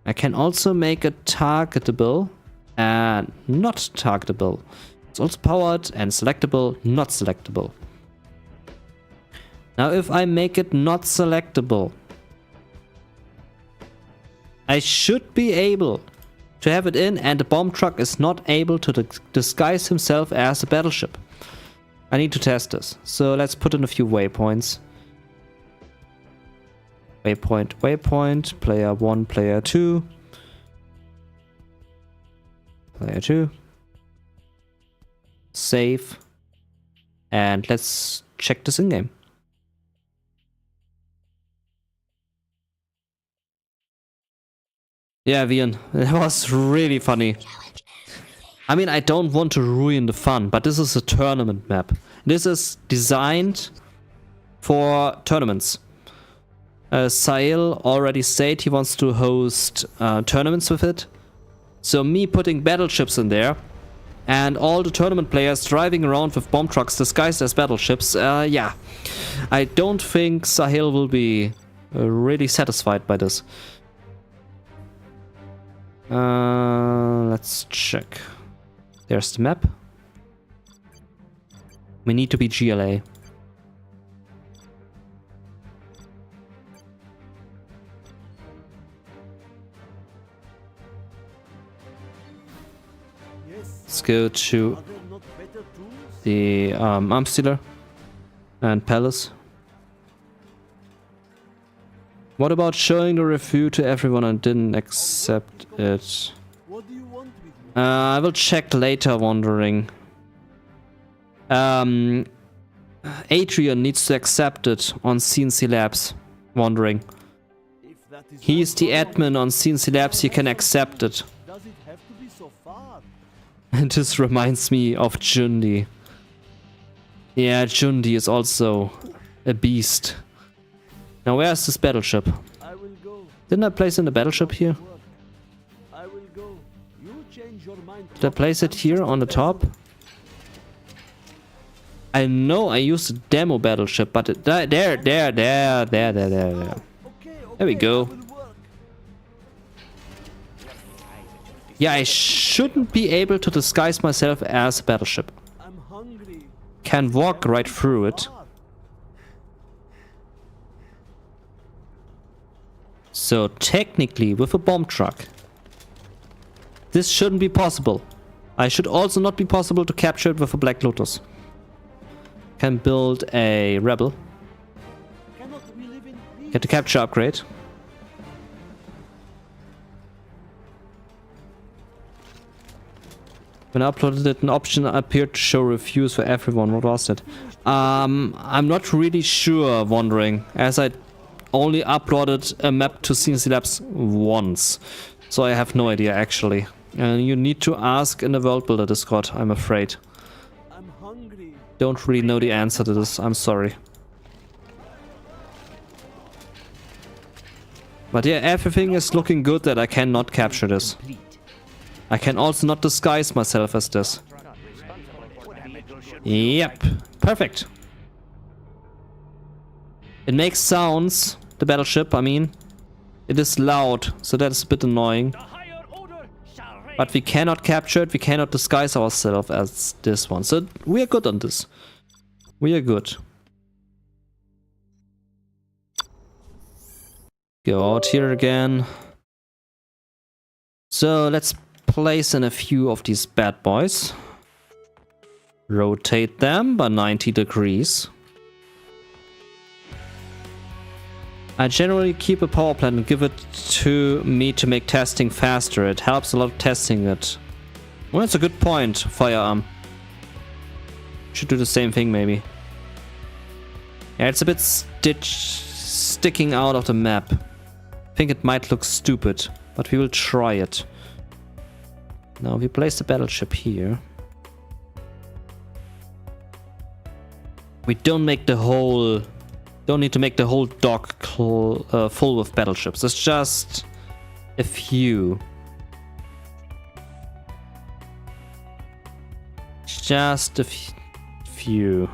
I can also make it targetable and not targetable. It's also powered and selectable, not selectable. Now if I make it not selectable, I should be able to have it in and the bomb truck is not able to disguise himself as a battleship. I need to test this. So let's put in a few waypoints. Waypoint, waypoint, player 1, player 2. Player 2. Save. And let's check this in game. Yeah, Vian, it was really funny. I mean, I don't want to ruin the fun, but this is a tournament map. This is designed for tournaments. Sahil already said he wants to host tournaments with it. So me putting battleships in there and all the tournament players driving around with bomb trucks disguised as battleships, yeah. I don't think Sahil will be really satisfied by this. Let's check. There's the map. We need to be GLA. Let's go to the arms dealer and palace. What about showing the review to everyone and didn't accept it? I will check later, wondering. Adrian needs to accept it on CNC Labs, wondering. He's the admin on CNC Labs, he can accept it. And this reminds me of Jundi. Yeah, Jundi is also a beast. Now where's this battleship? Didn't I place in the battleship here? Did I place it here on the top? I know I used a demo battleship, but there. There we go. Yeah, I shouldn't be able to disguise myself as a battleship. Can walk right through it. So technically, with a bomb truck, this shouldn't be possible. I should also not be possible to capture it with a Black Lotus. Can build a rebel. Get the capture upgrade. When I uploaded it, an option appeared to show reviews for everyone. What was it? I'm not really sure, wondering, as I only uploaded a map to CNC Labs once. So I have no idea, actually. And you need to ask in the World Builder Discord, I'm afraid. Don't really know the answer to this, I'm sorry. But yeah, everything is looking good that I cannot capture this. I can also not disguise myself as this. Yep, perfect. It makes sounds, the battleship, I mean. It is loud, so that is a bit annoying. But we cannot capture it, we cannot disguise ourselves as this one. So we are good on this. We are good. Go out here again. So let's place in a few of these bad boys. Rotate them by 90 degrees. I generally keep a power plant and give it to me to make testing faster. It helps a lot testing it. Well, that's a good point, Firearm. Should do the same thing, maybe. Yeah, it's a bit sticking out of the map. I think it might look stupid, but we will try it. Now we place the battleship here. We don't need to make the whole dock full with battleships. It's just a few. Just a few.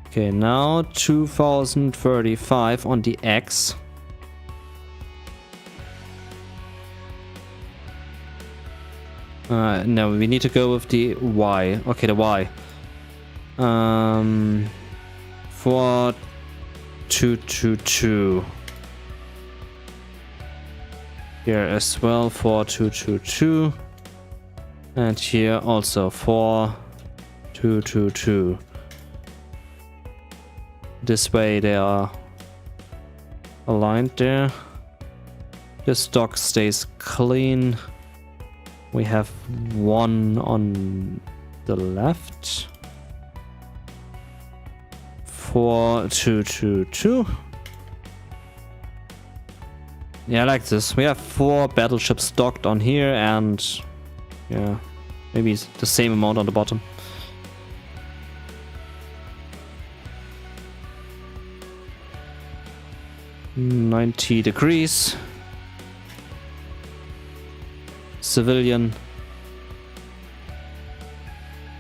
Okay, now 2035 on the X. No, we need to go with the Y. Okay, the Y. 4222. Here as well, 4222. And here also 4222. This way they are aligned there. This dock stays clean. We have one on the left. 4222. Yeah, I like this. We have 4 battleships docked on here and yeah, maybe it's the same amount on the bottom. $90 degrees. Civilian.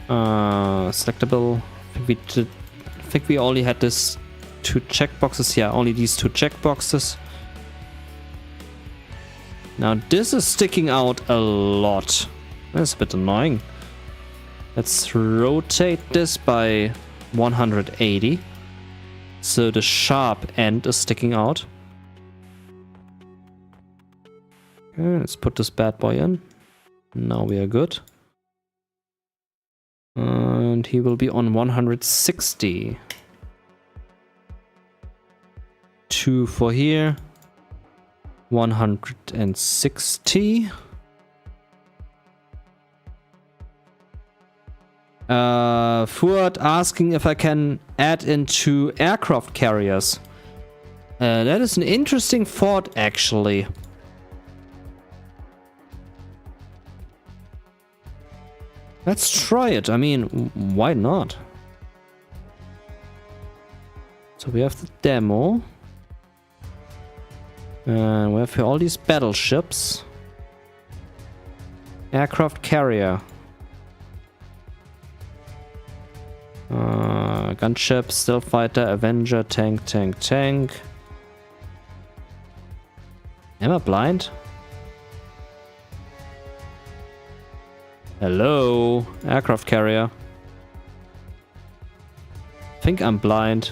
Selectable. I think we only had this 2 checkboxes. Yeah, only these 2 checkboxes. Now this is sticking out a lot. That's a bit annoying. Let's rotate this by 180. So the sharp end is sticking out. Okay, let's put this bad boy in. Now we are good. And he will be on 160. 2 for here. 160. Fuad asking if I can add into aircraft carriers. That is an interesting thought, actually. Let's try it. I mean, why not? So we have the demo. And we have here all these battleships. Aircraft carrier. Gunship, stealth fighter, Avenger, tank. Am I blind? Hello, aircraft carrier. I think I'm blind.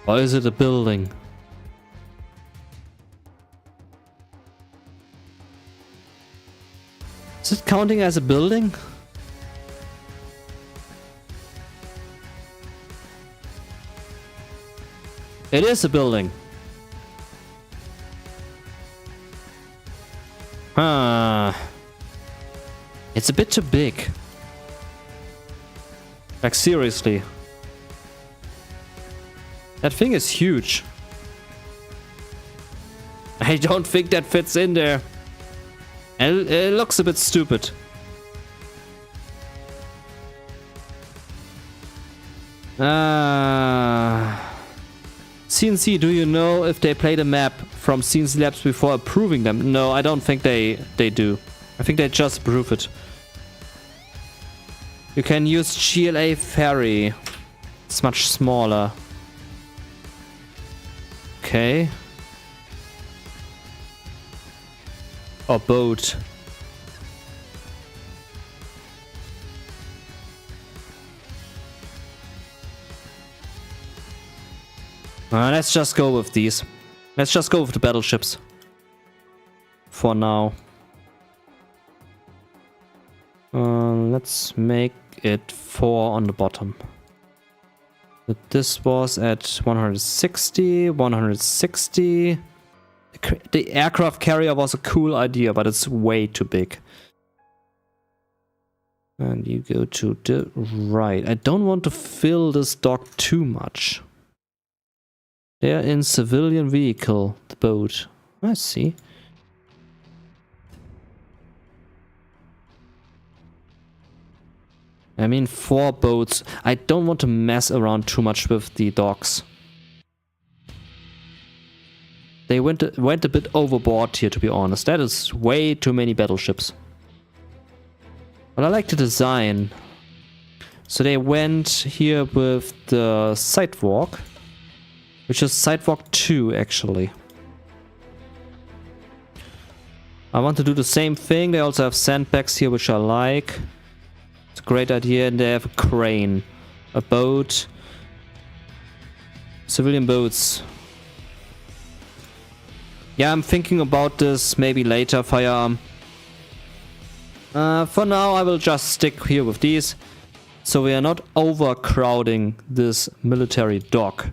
Or is it a building? Is it counting as a building? It is a building. It's a bit too big. Like, seriously. That thing is huge. I don't think that fits in there. And it looks a bit stupid. CNC, do you know if they play the map from CNC Labs before approving them? No, I don't think they do. I think they just approve it. You can use GLA Ferry. It's much smaller. Okay. Or boat. Let's just go with these. Let's just go with the battleships. For now. Let's make it 4 on the bottom. But this was at 160, 160. The aircraft carrier was a cool idea, but it's way too big. And you go to the right. I don't want to fill this dock too much. They're in civilian vehicle, the boat. I see. I mean, 4 boats. I don't want to mess around too much with the docks. They went a bit overboard here, to be honest. That is way too many battleships. But I like the design. So they went here with the sidewalk, which is sidewalk 2 actually. I want to do the same thing. They also have sandbags here, which I like. It's a great idea. And they have a crane, a boat, civilian boats. Yeah, I'm thinking about this maybe later, firearm. For now, I will just stick here with these, so we are not overcrowding this military dock.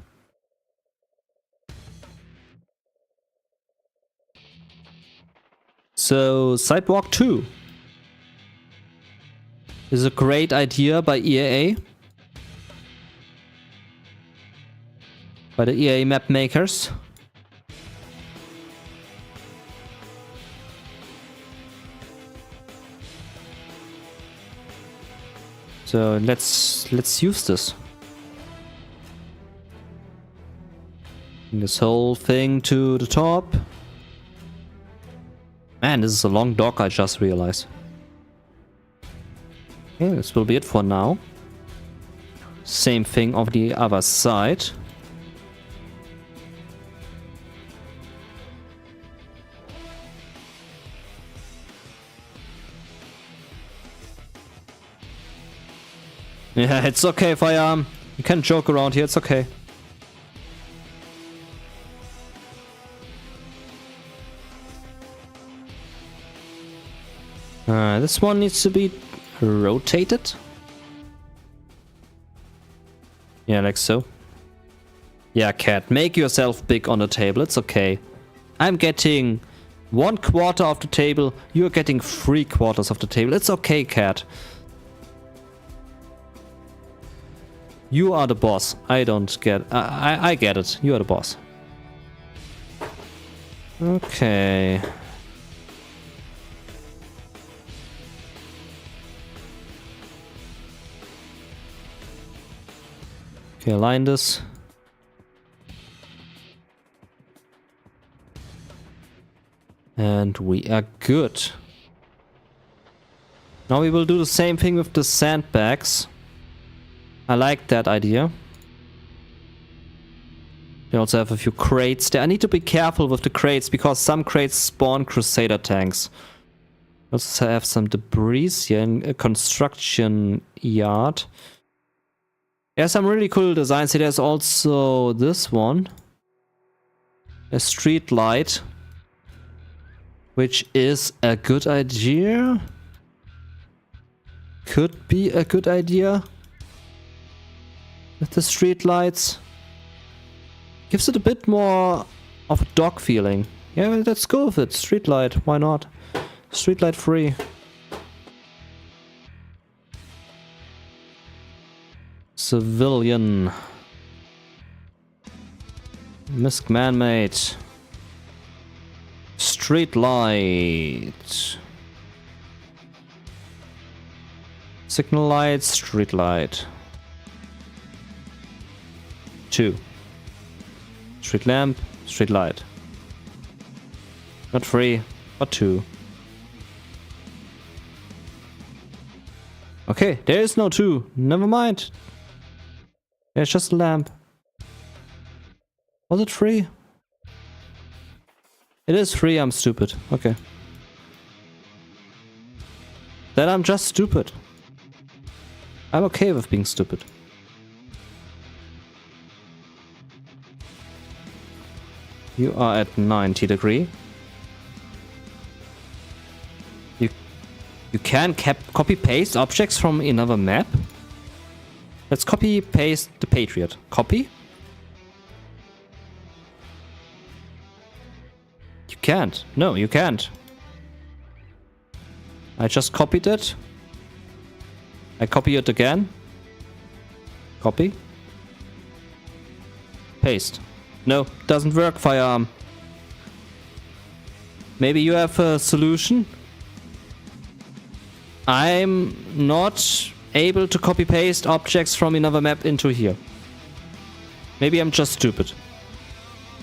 So, Sidewalk 2 is a great idea by EAA. By the EAA map makers. So let's use this. Bring this whole thing to the top. Man, this is a long dock, I just realized. Okay, this will be it for now. Same thing on the other side. Yeah, it's okay, firearm. You can joke around here, it's okay. This one needs to be rotated. Yeah, like so. Yeah, cat, make yourself big on the table, it's okay. I'm getting 1/4 of the table, you're getting 3/4 of the table. It's okay, cat. You are the boss. I don't get... I get it. You are the boss. Okay. Okay, align this. And we are good. Now we will do the same thing with the sandbags. I like that idea. They also have a few crates there. I need to be careful with the crates because some crates spawn Crusader tanks. Also have some debris here in a construction yard. There's some really cool designs here. There's also this one. A street light. Which is a good idea. Could be a good idea. With the street lights. Gives it a bit more of a dock feeling. Yeah, let's go with it. Street light, why not? Street light free. Civilian. Misc man-made. Street light. Signal light, street light. 2. Street lamp, street light. Not 3, but 2. Okay, there is no 2. Never mind. There's just a lamp. Was it 3? It is 3, I'm stupid. Okay. Then I'm just stupid. I'm okay with being stupid. You are at 90 degree. You can copy paste objects from another map. Let's copy paste the Patriot. Copy. You can't. No, you can't. I just copied it. I copy it again. Copy. Paste. No, doesn't work, Firearm. Maybe you have a solution? I'm not able to copy paste objects from another map into here. Maybe I'm just stupid.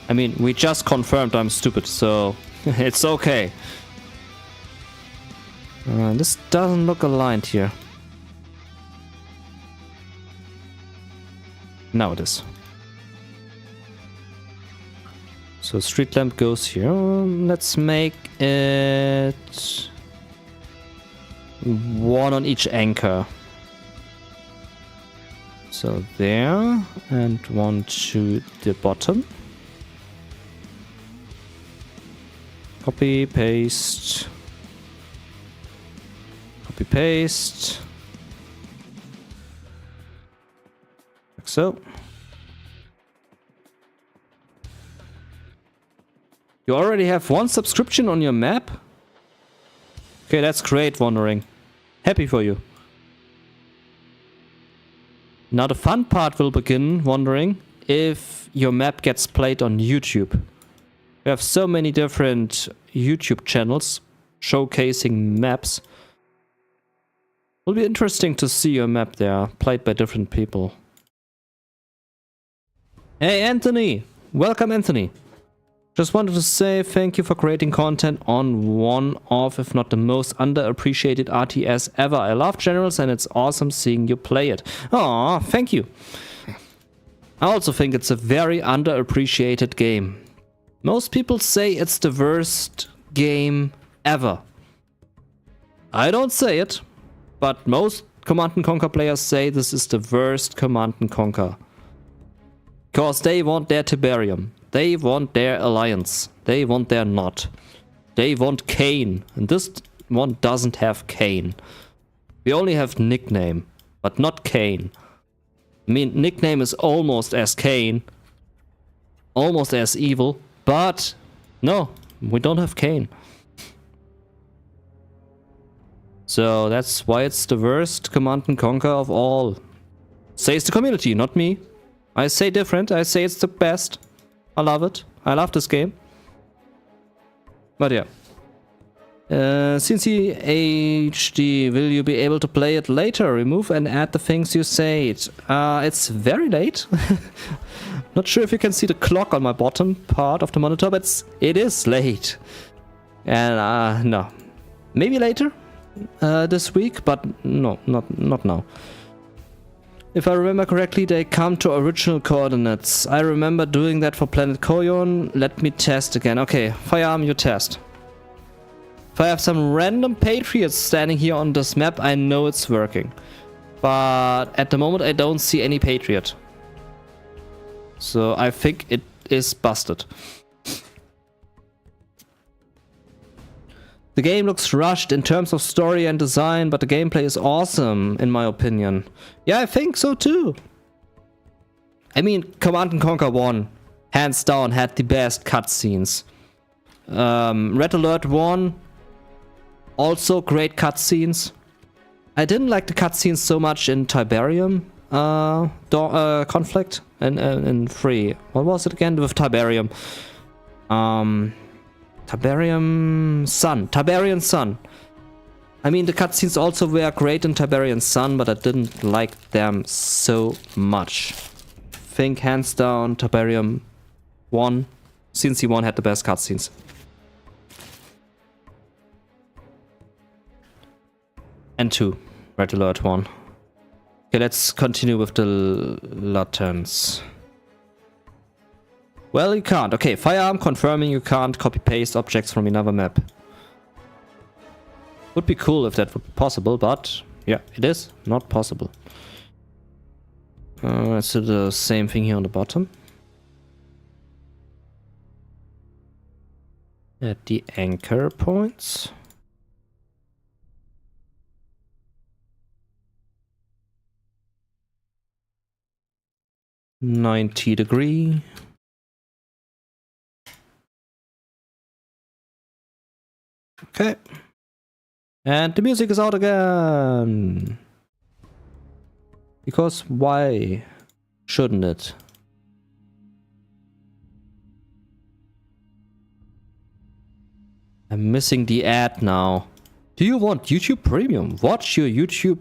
I mean, we just confirmed I'm stupid, so it's okay. This doesn't look aligned here. Now it is. So street lamp goes here. Let's make it one on each anchor. So there, and one to the bottom. Copy, paste. Copy, paste. Like so. You already have one subscription on your map? Okay, that's great, Wandering. Happy for you. Now the fun part will begin, Wandering, if your map gets played on YouTube. We have so many different YouTube channels showcasing maps. It'll be interesting to see your map there, played by different people. Hey Anthony! Welcome Anthony! Just wanted to say thank you for creating content on one of, if not the most underappreciated RTS ever. I love Generals and it's awesome seeing you play it. Aw, thank you. I also think it's a very underappreciated game. Most people say it's the worst game ever. I don't say it, but most Command & Conquer players say this is the worst Command & Conquer. Because they want their Tiberium. They want their alliance. They want their knot. They want Kane. And this one doesn't have Kane. We only have nickname, but not Kane. I mean, nickname is almost as Kane. Almost as evil. But no, we don't have Kane. So that's why it's the worst Command & Conquer of all. Says the community, not me. I say different. I say it's the best. I love it. I love this game. But yeah. cncHD, will you be able to play it later? Remove and add the things you said. It's very late. Not sure if you can see the clock on my bottom part of the monitor, but it is late. And no. Maybe later this week, but no, not now. If I remember correctly, they come to original coordinates. I remember doing that for Planet Koyon. Let me test again. Okay, Firearm, you test. If I have some random Patriots standing here on this map, I know it's working. But at the moment, I don't see any Patriot. So I think it is busted. The game looks rushed in terms of story and design, but the gameplay is awesome, in my opinion. Yeah, I think so too. I mean, Command & Conquer 1, hands down, had the best cutscenes. Red Alert 1, also great cutscenes. I didn't like the cutscenes so much in Tiberium conflict and 3. What was it again with Tiberium? Tiberian Sun. I mean, the cutscenes also were great in Tiberian Sun, but I didn't like them so much. Think hands down, Tiberium 1, CNC 1 had the best cutscenes. And 2, Red Alert 1. Okay, let's continue with the lanterns. Well, you can't. Okay, Firearm confirming you can't copy-paste objects from another map. Would be cool if that would be possible, but yeah, it is not possible. Let's do the same thing here on the bottom. at the anchor points. -90°. Okay. And the music is out again. Because why shouldn't it? I'm missing the ad now. Do you want YouTube Premium? Watch your YouTube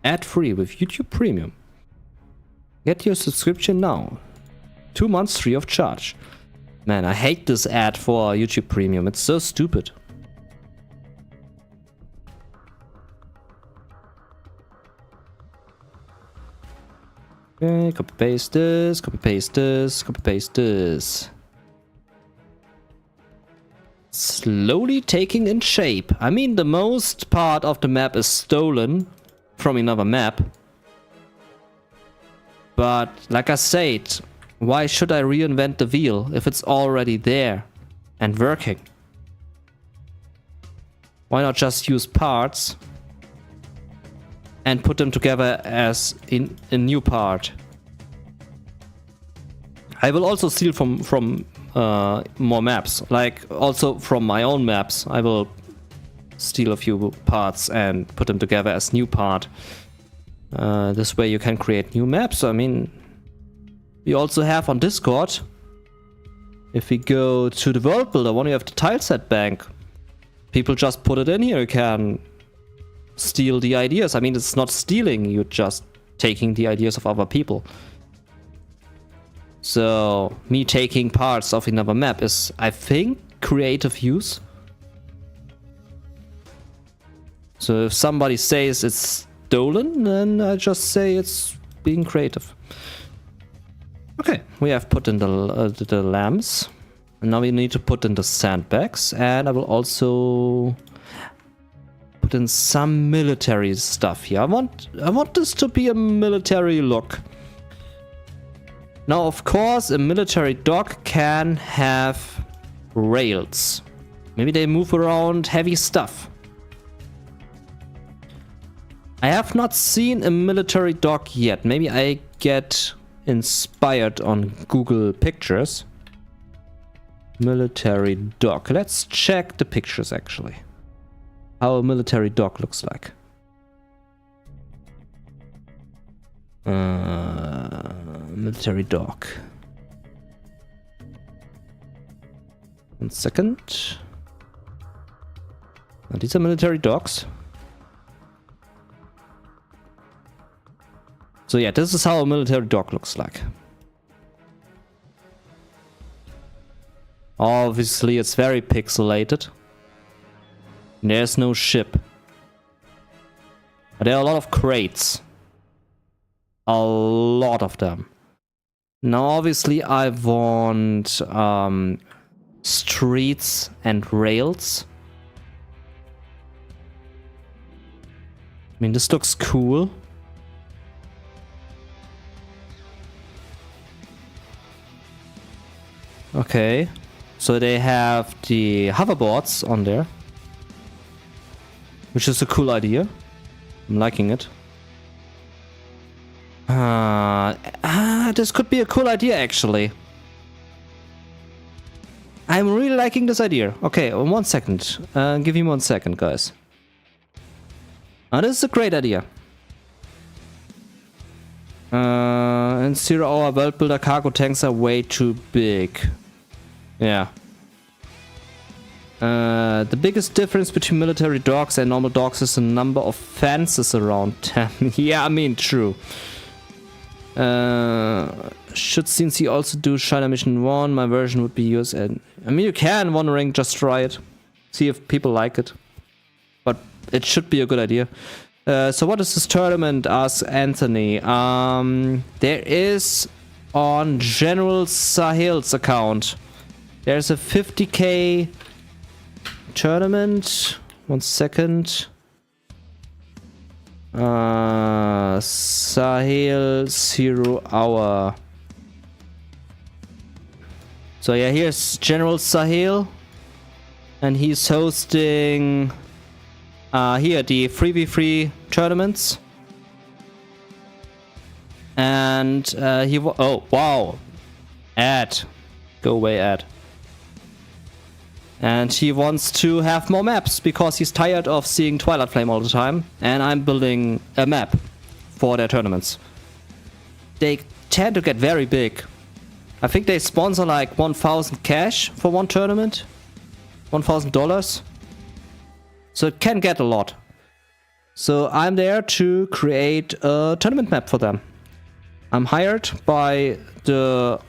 ad-free with YouTube Premium. Get your subscription now. 2 months free of charge. Man, I hate this ad for YouTube Premium. It's so stupid. Okay, copy paste this, copy paste this, copy paste this. Slowly taking in shape. I mean, the most part of the map is stolen from another map. But like I said, why should I reinvent the wheel if it's already there and working? Why not just use parts and put them together as in a new part? I will also steal from more maps, like also from my own maps. I will steal a few parts and put them together as new part. This way you can create new maps. I mean, we also have on Discord, if we go to the world builder, when you have the tileset bank, people just put it in here. You can steal the ideas. I mean, it's not stealing, you're just taking the ideas of other people. So me taking parts of another map is, I think, creative use. So if somebody says it's stolen, then I just say it's being creative. Okay, we have put in the lamps, and now we need to put in the sandbags, and I will also put in some military stuff here. I want this to be a military look. Now, of course, a military dock can have rails. Maybe they move around heavy stuff. I have not seen a military dock yet. Maybe I get inspired on Google Pictures. Military dock. Let's check the pictures actually. How a military dock looks like. Military dock. 1 second. Now, these are military docks. So yeah, this is how a military dock looks like. Obviously, it's very pixelated. There's no ship. But there are a lot of crates. A lot of them. Now, obviously, I want streets and rails. I mean, this looks cool. Okay, so they have the hoverboards on there, which is a cool idea. I'm liking it. This could be a cool idea, actually. I'm really liking this idea. Okay, 1 second. Give me 1 second, guys. This is a great idea. In 0 hour world builder, cargo tanks are way too big. Yeah. The biggest difference between military docks and normal docks is the number of fences around them. Yeah, I mean, true. Should CNC also do China Mission 1? My version would be yours. And I mean, you can, One Ring, just try it. See if people like it. But it should be a good idea. So what is this tournament? Asks Anthony. There is on General Sahil's account. There's a 50k tournament. 1 second. Sahil 0 hour. So yeah, here's General Sahil. And he's hosting here the 3v3 tournaments. And oh wow, ad, go away ad. And he wants to have more maps because he's tired of seeing Twilight Flame all the time. And I'm building a map for their tournaments. They tend to get very big. I think they sponsor like 1,000 cash for one tournament. $1,000. So it can get a lot. So I'm there to create a tournament map for them. I'm hired by the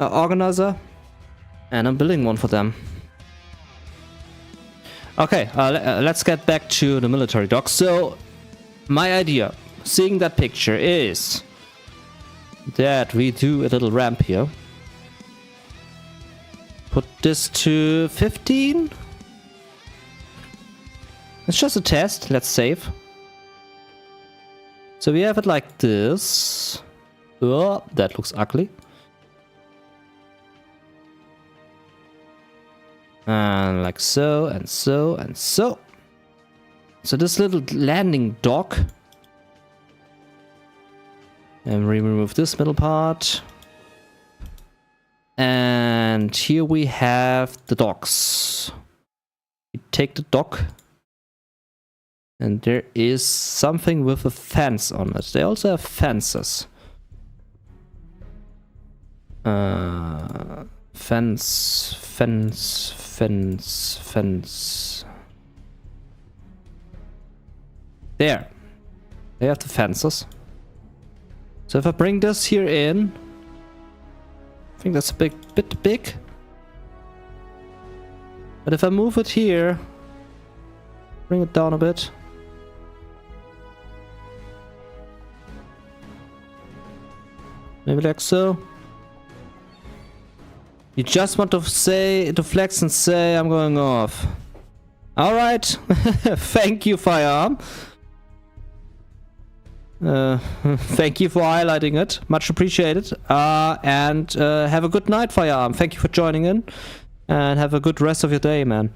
organizer, and I'm building one for them. Okay, let's get back to the military dock. So my idea, seeing that picture, is that we do a little ramp here. Put this to 15. It's just a test. Let's save. So we have it like this. Oh, that looks ugly. And like so, and so, and so. So this little landing dock. And we remove this middle part. And here we have the docks. We take the dock. And there is something with a fence on it. They also have fences. Fence. There. They have the fences. So if I bring this here in, I think that's a bit big. But if I move it here, bring it down a bit. Maybe like so. You just want to flex and say, I'm going off. Alright. Thank you, Firearm. Thank you for highlighting it. Much appreciated. And have a good night, Firearm. Thank you for joining in. And have a good rest of your day, man.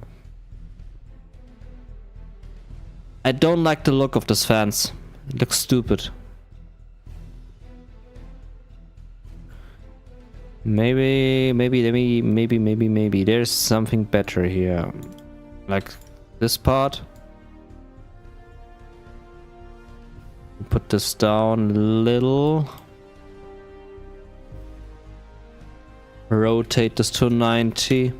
I don't like the look of this fence. It looks stupid. Maybe there's something better here. Like this part. Put this down a little. Rotate this to 90.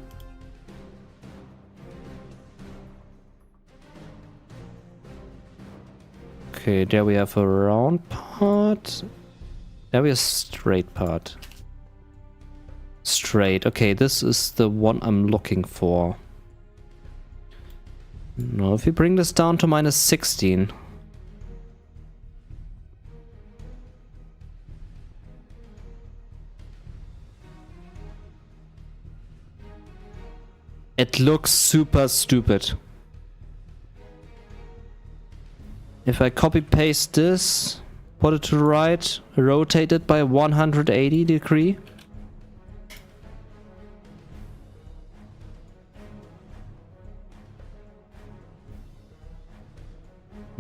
Okay, there we have a round part. There we have a straight part. Straight. Okay, this is the one I'm looking for. Now, if we bring this down to -16. It looks super stupid. If I copy paste this, put it to the right, rotate it by 180 degrees.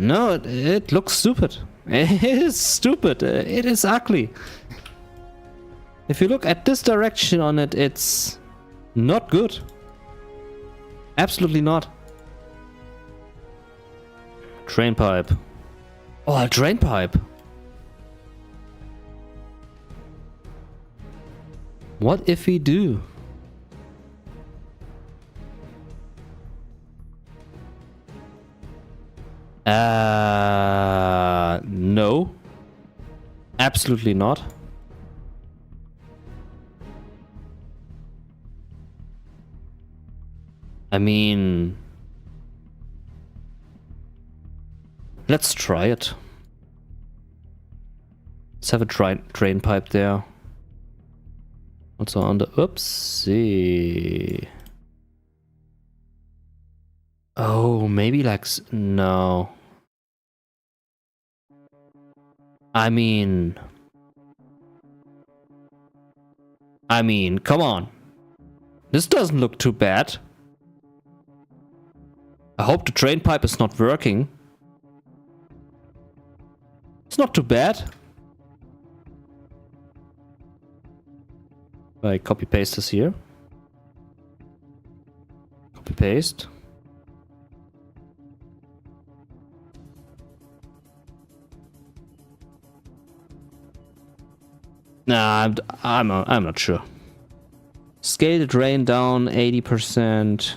No, it looks stupid. It is stupid. It is ugly. If you look at this direction on it, it's not good. Absolutely not. Drain pipe. Oh, a drain pipe. What if we do? No. Absolutely not. I mean, let's try it. Let's have a drain pipe there. Also on the oopsie. Oh, maybe like no. I mean, come on. This doesn't look too bad. I hope the drain pipe is not working. It's not too bad. I copy paste this here. Copy paste. Nah, I'm not sure. Scale the drain down 80%.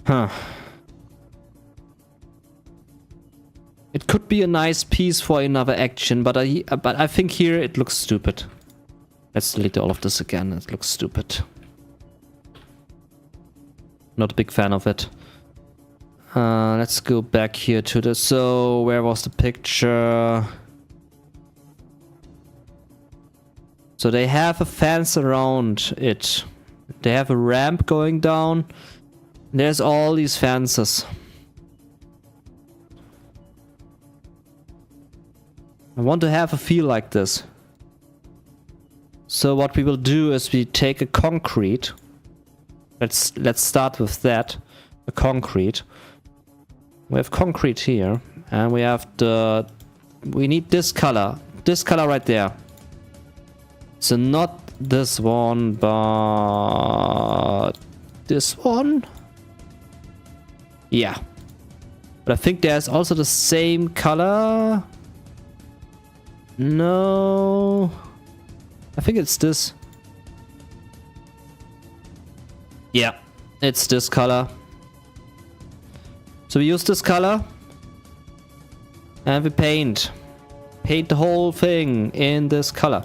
Huh. It could be a nice piece for another action, but I think here it looks stupid. Let's delete all of this again. It looks stupid. Not a big fan of it. Let's go back here to the... So, where was the picture? So they have a fence around it. They have a ramp going down. There's all these fences. I want to have a feel like this. So what we will do is we take a concrete. Let's start with that. A concrete. We have concrete here, and we have we need this color. This color right there. So not this one, but this one. Yeah. But I think there's also the same color. No. I think it's this. Yeah, it's this color. So we use this color. And we paint. Paint the whole thing in this color.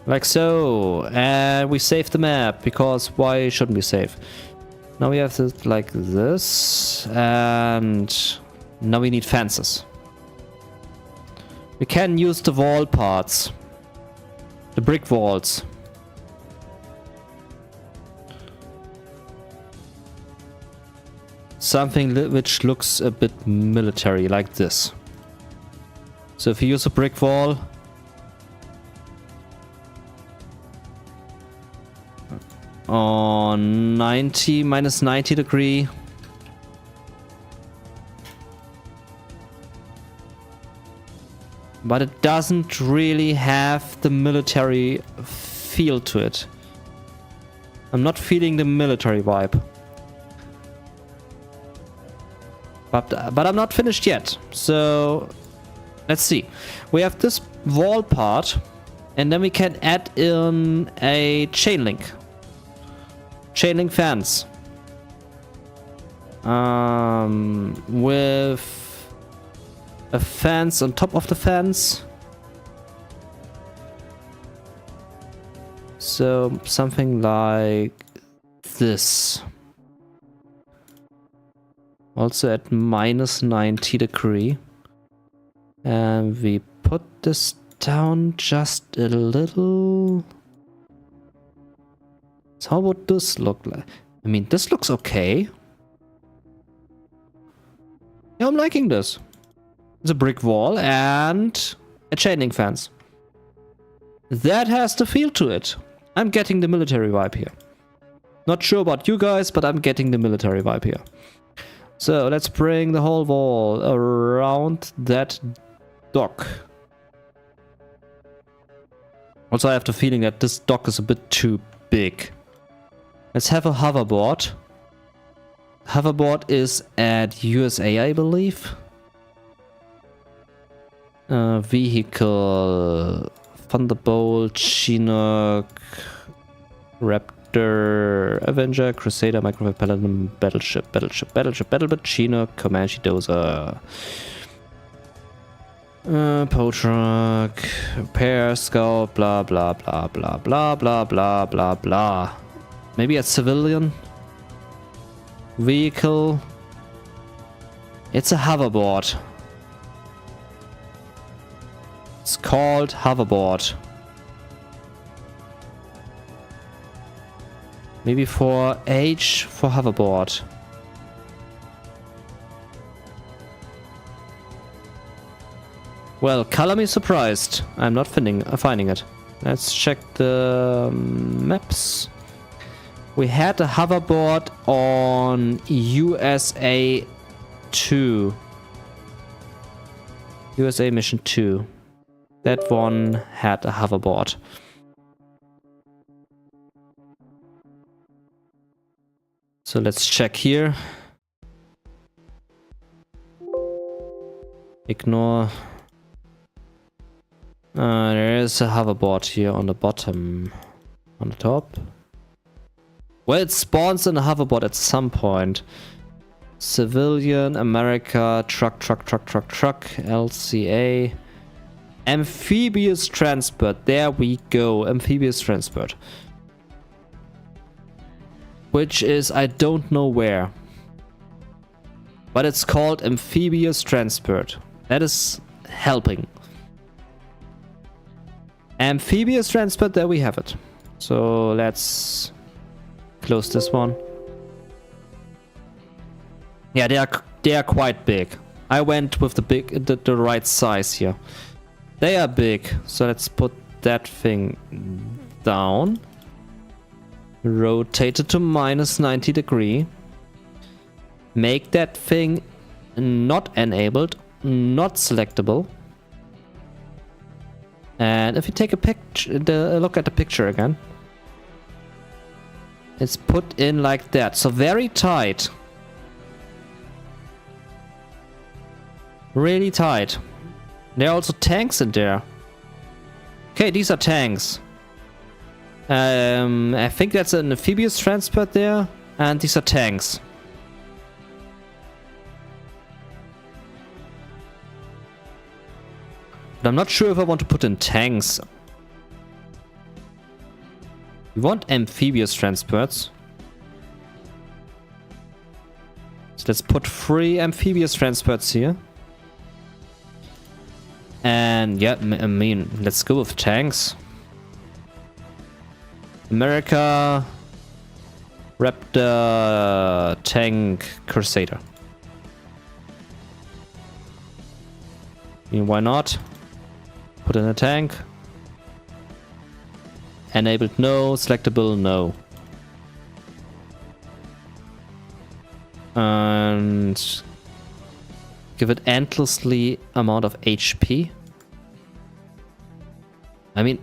Like so. And we save the map, because why shouldn't we save? Now we have this like this. And now we need fences. We can use the wall parts. The brick walls. Something which looks a bit military, like this. So if you use a brick wall, on minus 90 degree, but it doesn't really have the military feel to it. I'm not feeling the military vibe. But I'm not finished yet. So let's see. We have this wall part, and then we can add in a chain link. Chain link fence. With a fence on top of the fence. So something like this. Also at minus 90 degree. And we put this down just a little. So how would this look like? I mean, this looks okay. Yeah, I'm liking this. It's a brick wall and a chain link fence. That has the feel to it. I'm getting the military vibe here. Not sure about you guys, but I'm getting the military vibe here. So let's bring the whole wall around that dock. Also, I have the feeling that this dock is a bit too big. Let's have a hoverboard. Hoverboard is at USA, I believe. Vehicle, Thunderbolt, Chinook, Raptor, Avenger, Crusader, Microwave, Paladin, Battleship, Battlebot, Chinook, Comanche, Dozer, Poe Truck, Repair, Scout, blah blah blah blah blah blah blah blah blah. Maybe a civilian vehicle. It's a hoverboard. It's called hoverboard. Maybe for H for hoverboard. Well, color me surprised. I'm not finding it. Let's check the maps. We had a hoverboard on USA 2. USA Mission 2. That one had a hoverboard. So let's check here. Ignore. There is a hoverboard here on the bottom. On the top. Well, it spawns in a hoverboard at some point. Civilian, America, truck, LCA. Amphibious transport. There we go. Amphibious transport. Which is, I don't know where. But it's called amphibious transport. That is helping. Amphibious transport, there we have it. So let's close this one. Yeah, they are quite big. I went with the right size here. They are big, so let's put that thing down. Rotate it to -90 degree. Make that thing not enabled, not selectable. And if you take a look at the picture again, it's put in like that. So very tight. Really tight. There are also tanks in there. Okay, these are tanks. I think that's an amphibious transport there. And these are tanks. But I'm not sure if I want to put in tanks. We want amphibious transports. So let's put 3 amphibious transports here. And yeah, I mean, let's go with tanks. America, Raptor, Tank, Crusader. I mean, why not? Put in a tank. Enabled no, selectable no. And give it endlessly amount of HP. I mean,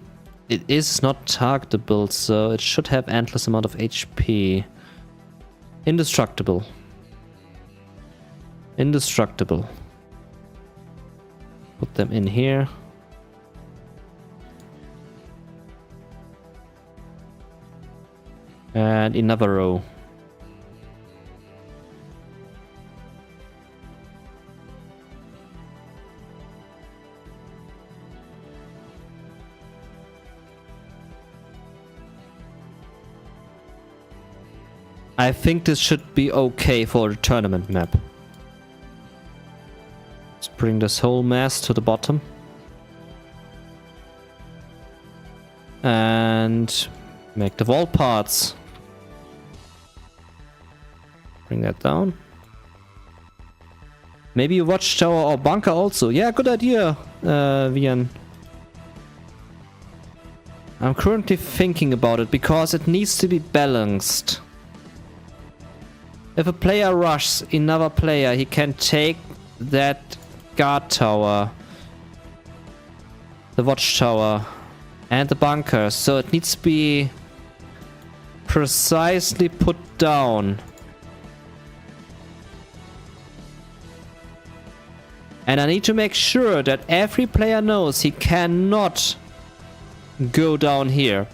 it is not targetable, so it should have endless amount of HP. Indestructible. Indestructible. Put them in here. And another row. I think this should be okay for a tournament map. Let's bring this whole mass to the bottom. And make the wall parts. Bring that down. Maybe a watchtower or bunker also. Yeah, good idea, Vian. I'm currently thinking about it because it needs to be balanced. If a player rushes another player, he can take that guard tower, the watchtower, and the bunker. So it needs to be precisely put down. And I need to make sure that every player knows he cannot go down here.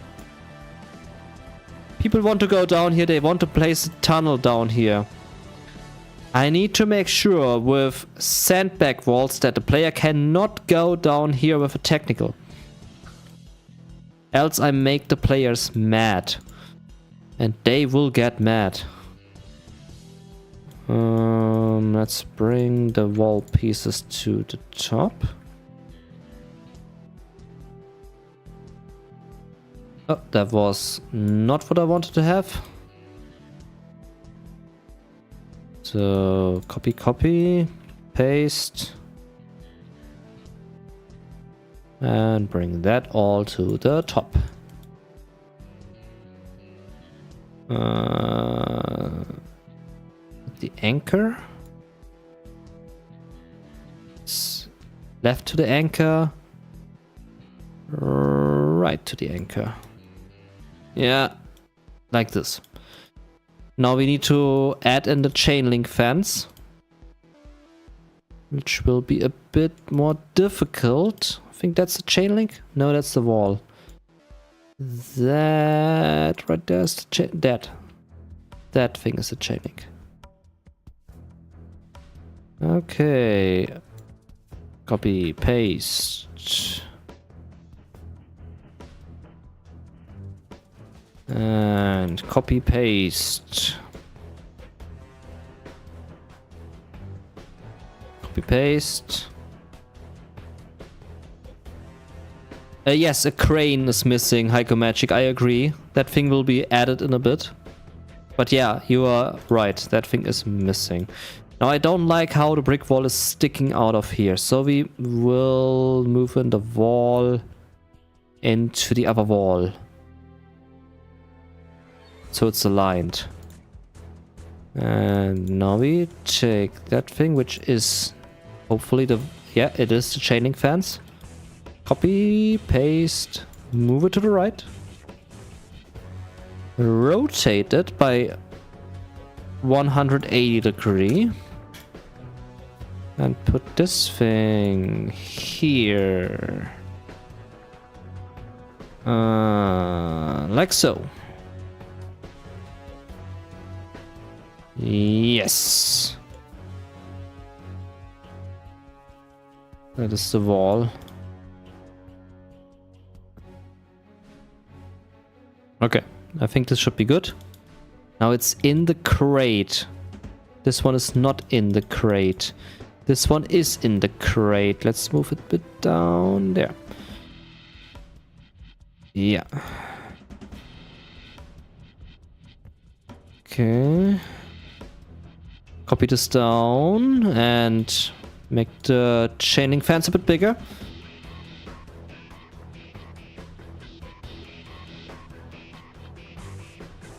People want to go down here, they want to place a tunnel down here. I need to make sure with sandbag walls that the player cannot go down here with a technical. Else I make the players mad. And they will get mad. Let's bring the wall pieces to the top. Oh, that was not what I wanted to have. So copy, paste. And bring that all to the top. The anchor. Left to the anchor. Right to the anchor. Yeah, like this. Now we need to add in the chain link fence, which will be a bit more difficult. I think that's the chain link. No, that's the wall. That right there is the chain. That thing is the chain link. Okay. Copy, paste. And copy, paste. Copy, paste. Yes, a crane is missing, Heiko Magic, I agree. That thing will be added in a bit. But yeah, you are right, that thing is missing. Now I don't like how the brick wall is sticking out of here, so we will move in the wall into the other wall. So it's aligned. And now we take that thing, which is hopefully the... Yeah, it is the chain link fence. Copy, paste, move it to the right. Rotate it by 180 degree. And put this thing here. Like so. Yes. That is the wall. Okay, I think this should be good. Now it's in the crate. This one is not in the crate. This one is in the crate. Let's move it a bit down there. Yeah. Okay. Copy this down and make the chain link fence a bit bigger.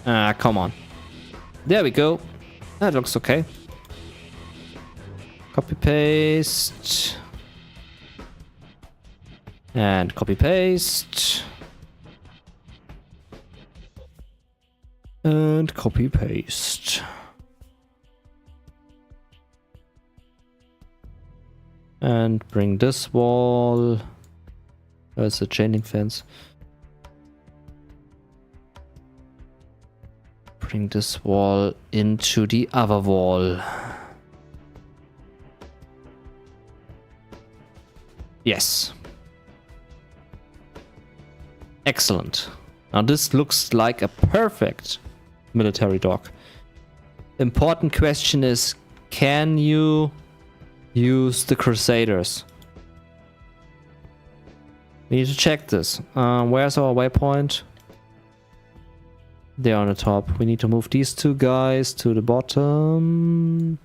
Ah, come on. There we go. That looks okay. Copy paste. And copy paste. And copy paste. And bring this wall. There's a chain link fence. Bring this wall into the other wall. Yes. Excellent. Now this looks like a perfect military dock. Important question is, can you use the Crusaders? We need to check this. Where's our waypoint? They're on the top. We need to move these two guys to the bottom.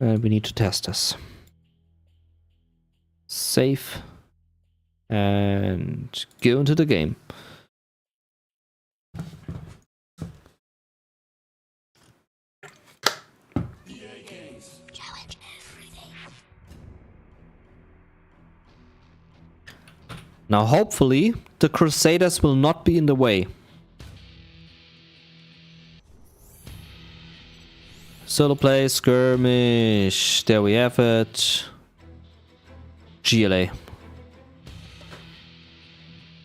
And we need to test this. Save. And go into the game. Now hopefully the Crusaders will not be in the way. Solo play, skirmish, there we have it. GLA.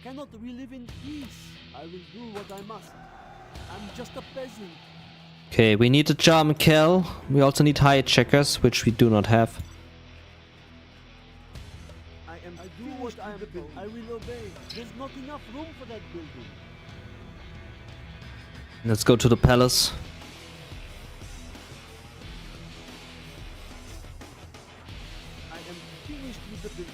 Cannot we live in peace? I will do what I must. I'm just a peasant. Okay, we need a German kill. We also need hijackers, which we do not have. I do what I am told. I will obey. There's not enough room for that building. Let's go to the palace. I am finished with the building.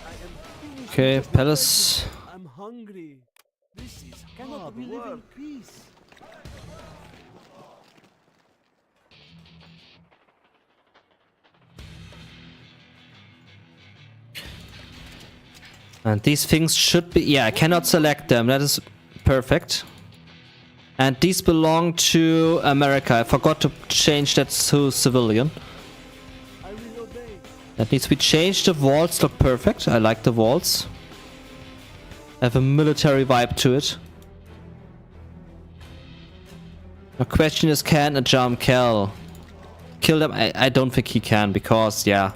I am finished. Okay, with just a palace. peasant. I'm hungry. This is cannot we live in peace? And these things should be... Yeah, I cannot select them. That is perfect. And these belong to America. I forgot to change that to civilian. I will obey. That needs to be changed. The walls look perfect. I like the walls. Have a military vibe to it. The question is, can a Jam Cal kill them? I don't think he can, because, yeah,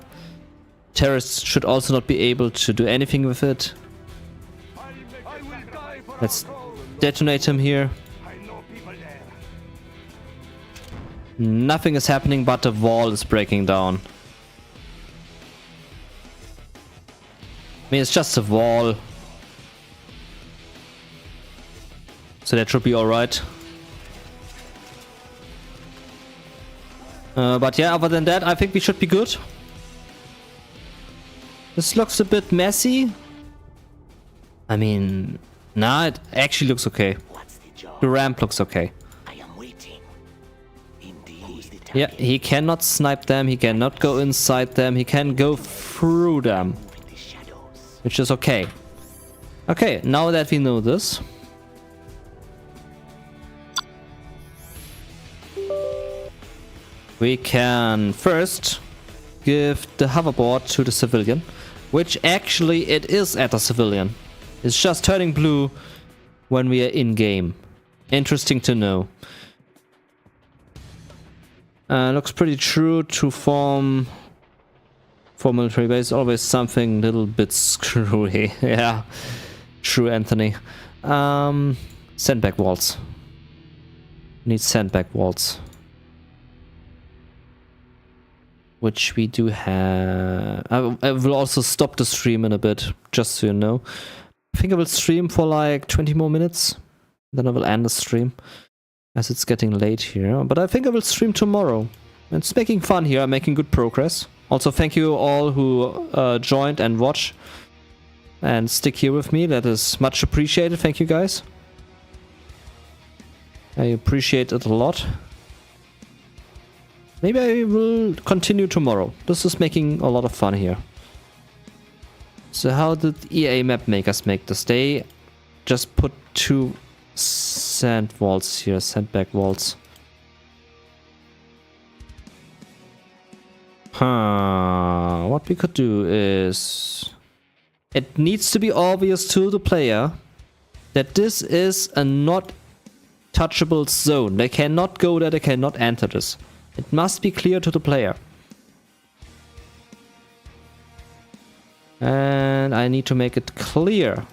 terrorists should also not be able to do anything with it. Let's detonate him here. Nothing is happening, but the wall is breaking down. I mean, it's just a wall. So that should be alright. But yeah, other than that, I think we should be good. This looks a bit messy. I mean, nah, it actually looks okay. The ramp looks okay. I am waiting. Indeed. Yeah, he cannot snipe them, he cannot go inside them, he can go through them. Which is okay. Okay, now that we know this. We can first give the hoverboard to the civilian, which actually it is at a civilian. It's just turning blue when we are in game. Interesting to know. Looks pretty true to form for military base. Always something a little bit screwy. Yeah, true, Anthony. Sandbag walls. Need sandbag walls. Which we do have. I will also stop the stream in a bit, just so you know. I think I will stream for like 20 more minutes. Then I will end the stream, as it's getting late here. But I think I will stream tomorrow. It's making fun here, I'm making good progress. Also, thank you all who joined and watch and stick here with me. That is much appreciated. Thank you guys. I appreciate it a lot. Maybe I will continue tomorrow. This is making a lot of fun here. So how did EA map makers make this? They just put 2 sand walls here, sandbag walls. What we could do is... It needs to be obvious to the player that this is a not touchable zone. They cannot go there, they cannot enter this. It must be clear to the player. And I need to make it clear.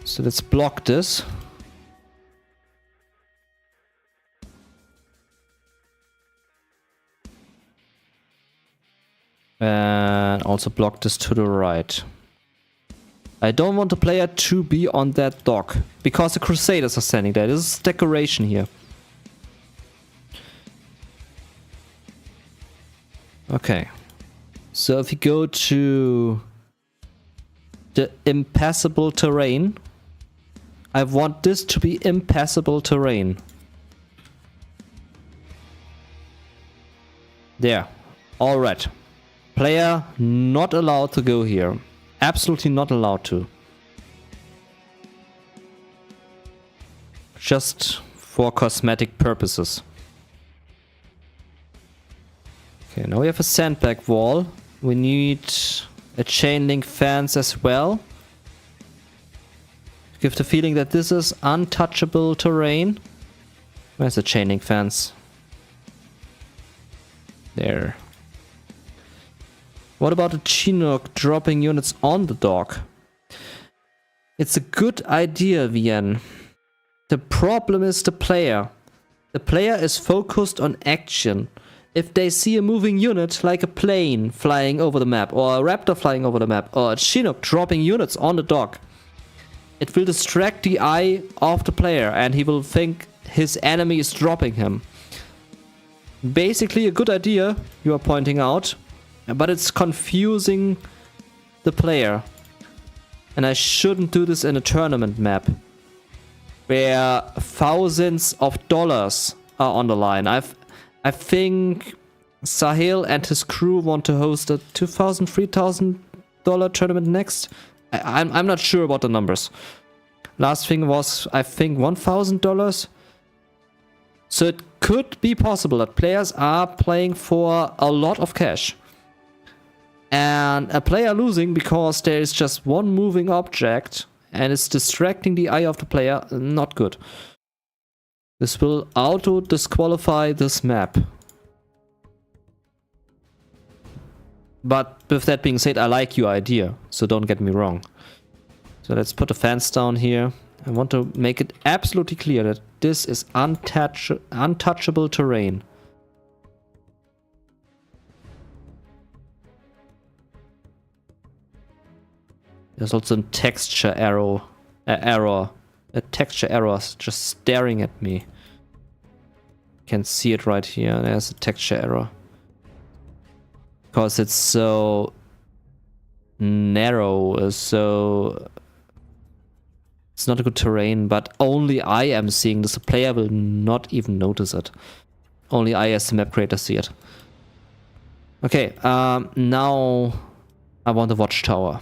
So let's block this. And also block this to the right. I don't want the player to be on that dock, because the Crusaders are standing there. This is decoration here. Okay. So if you go to the impassable terrain, I want this to be impassable terrain. There. Alright. Player not allowed to go here. Absolutely not allowed to. Just for cosmetic purposes. Okay, now we have a sandbag wall. We need a chain link fence as well. Give the feeling that this is untouchable terrain. Where's the chain link fence? There. What about the Chinook dropping units on the dock? It's a good idea, VN. The problem is the player. The player is focused on action. If they see a moving unit, like a plane flying over the map, or a raptor flying over the map, or a Chinook dropping units on the dock, it will distract the eye of the player and he will think his enemy is dropping him. Basically a good idea, you are pointing out, but it's confusing the player. And I shouldn't do this in a tournament map, where thousands of dollars are on the line. I think Sahil and his crew want to host a $2,000, $3,000 tournament next. I'm not sure about the numbers. Last thing was, I think, $1,000. So it could be possible that players are playing for a lot of cash. And a player losing because there is just one moving object and it's distracting the eye of the player, not good. This will auto-disqualify this map. But with that being said, I like your idea, so don't get me wrong. So let's put a fence down here. I want to make it absolutely clear that this is untouchable terrain. There's also a texture error. A texture error just staring at me. You can see it right here. There's a texture error. Because it's so narrow, so it's not a good terrain, but only I am seeing this. The player will not even notice it. Only I as the map creator see it. Okay, now I want a watchtower.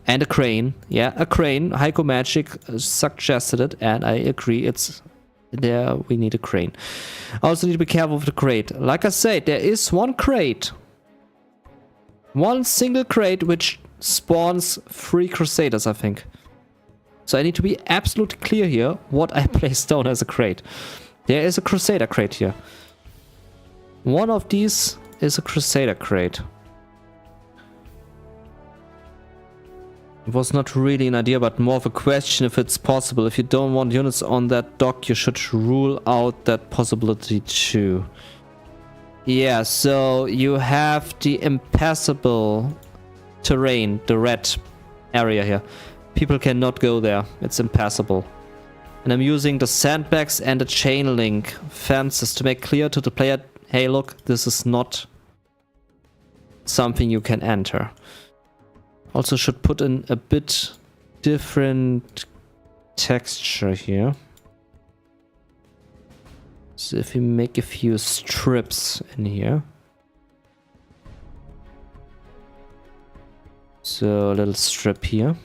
And a crane. Yeah, a crane. Heiko Magic suggested it, and I agree. It's there. We need a crane. I also need to be careful with the crate. Like I said, there is one crate. One single crate which spawns 3 Crusaders, I think. So I need to be absolutely clear here what I place down as a crate. There is a Crusader crate here. One of these is a Crusader crate. It was not really an idea, but more of a question if it's possible. If you don't want units on that dock, you should rule out that possibility too. Yeah, so you have the impassable terrain, the red area here. People cannot go there. It's impassable. And I'm using the sandbags and the chain link fences to make clear to the player, hey look, this is not something you can enter. Also should put in a bit different texture here. So if we make a few strips in here. So a little strip here.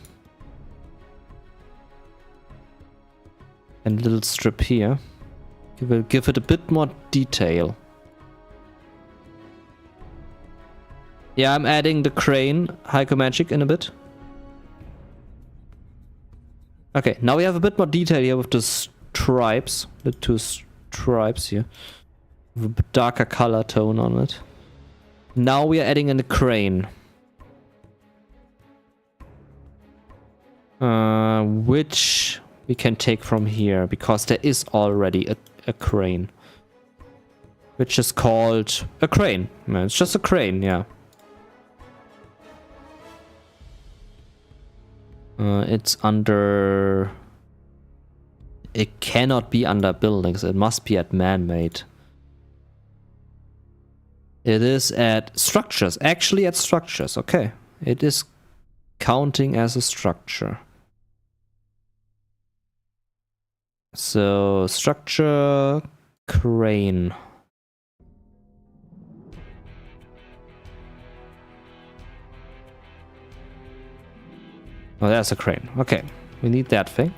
And a little strip here. We will give it a bit more detail. Yeah, I'm adding the crane Heiko Magic in a bit. Okay, now we have a bit more detail here with the stripes. The 2 stripes here. With a darker color tone on it. Now we are adding in the crane. Which we can take from here, because there is already a crane. Which is called a crane. No, it's just a crane, yeah. It's under... It cannot be under buildings. It must be at man-made. It is at structures. Actually at structures. Okay. It is counting as a structure. So, structure... crane. Oh, there's a crane. Okay, we need that thing.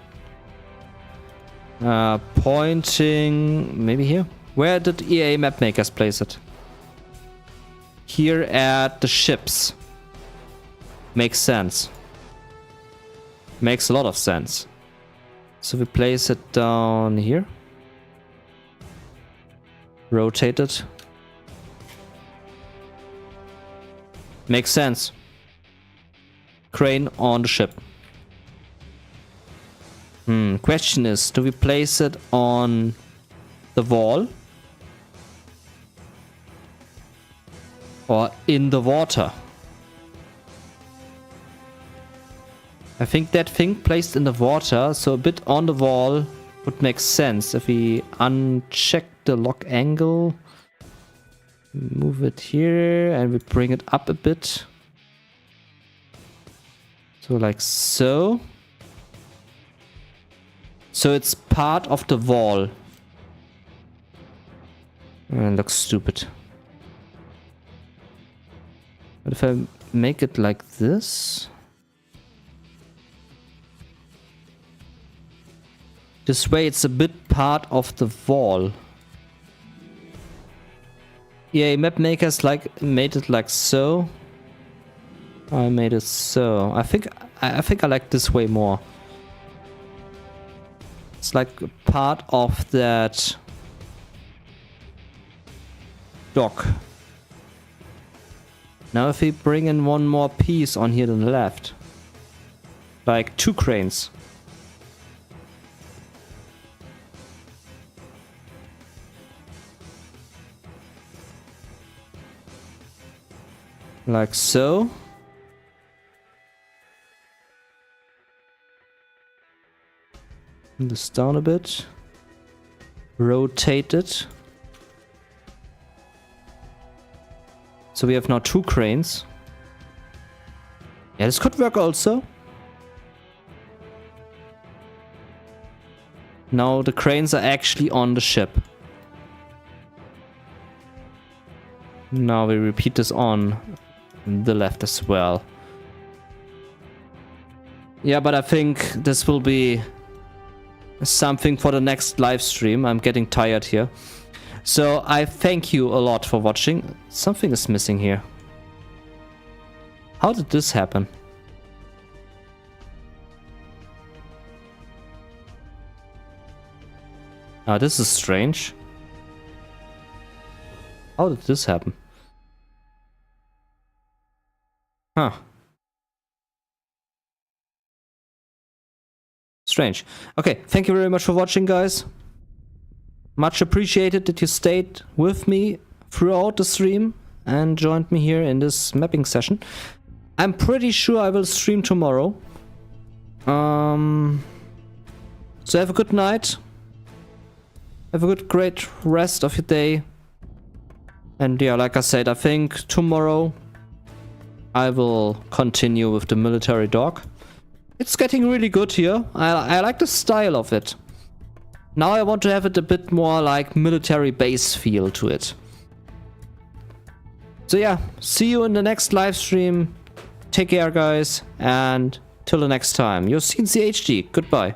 Pointing... maybe here? Where did EA Mapmakers place it? Here at the ships. Makes sense. Makes a lot of sense. So we place it down here. Rotate it. Makes sense. Crane on the ship. Question is, do we place it on the wall? Or in the water? I think that thing placed in the water, so a bit on the wall, would make sense. If we uncheck the lock angle, move it here, and we bring it up a bit. So like so. So it's part of the wall. Looks stupid. But if I make it like this... This way it's a bit part of the wall. Yeah, map makers made it like so. I made it so. I think I like this way more. It's like part of that dock. Now if we bring in one more piece on here to the left. Like 2 cranes. Like so. This down a bit. Rotate it. So we have now 2 cranes. Yeah, this could work also. Now the cranes are actually on the ship. Now we repeat this on the left as well. Yeah, but I think this will be something for the next live stream. I'm getting tired here. So I thank you a lot for watching. Something is missing here. How did this happen? Ah, this is strange. How did this happen? Huh. Strange. Okay, thank you very much for watching, guys. Much appreciated that you stayed with me throughout the stream and joined me here in this mapping session. I'm pretty sure I will stream tomorrow. So have a good night. Have a good, great rest of your day. And yeah, like I said, I think tomorrow I will continue with the military dock. It's getting really good here. I like the style of it. Now I want to have it a bit more like military base feel to it. So yeah, see you in the next live stream. Take care, guys, and till the next time. Your cncHD. Goodbye.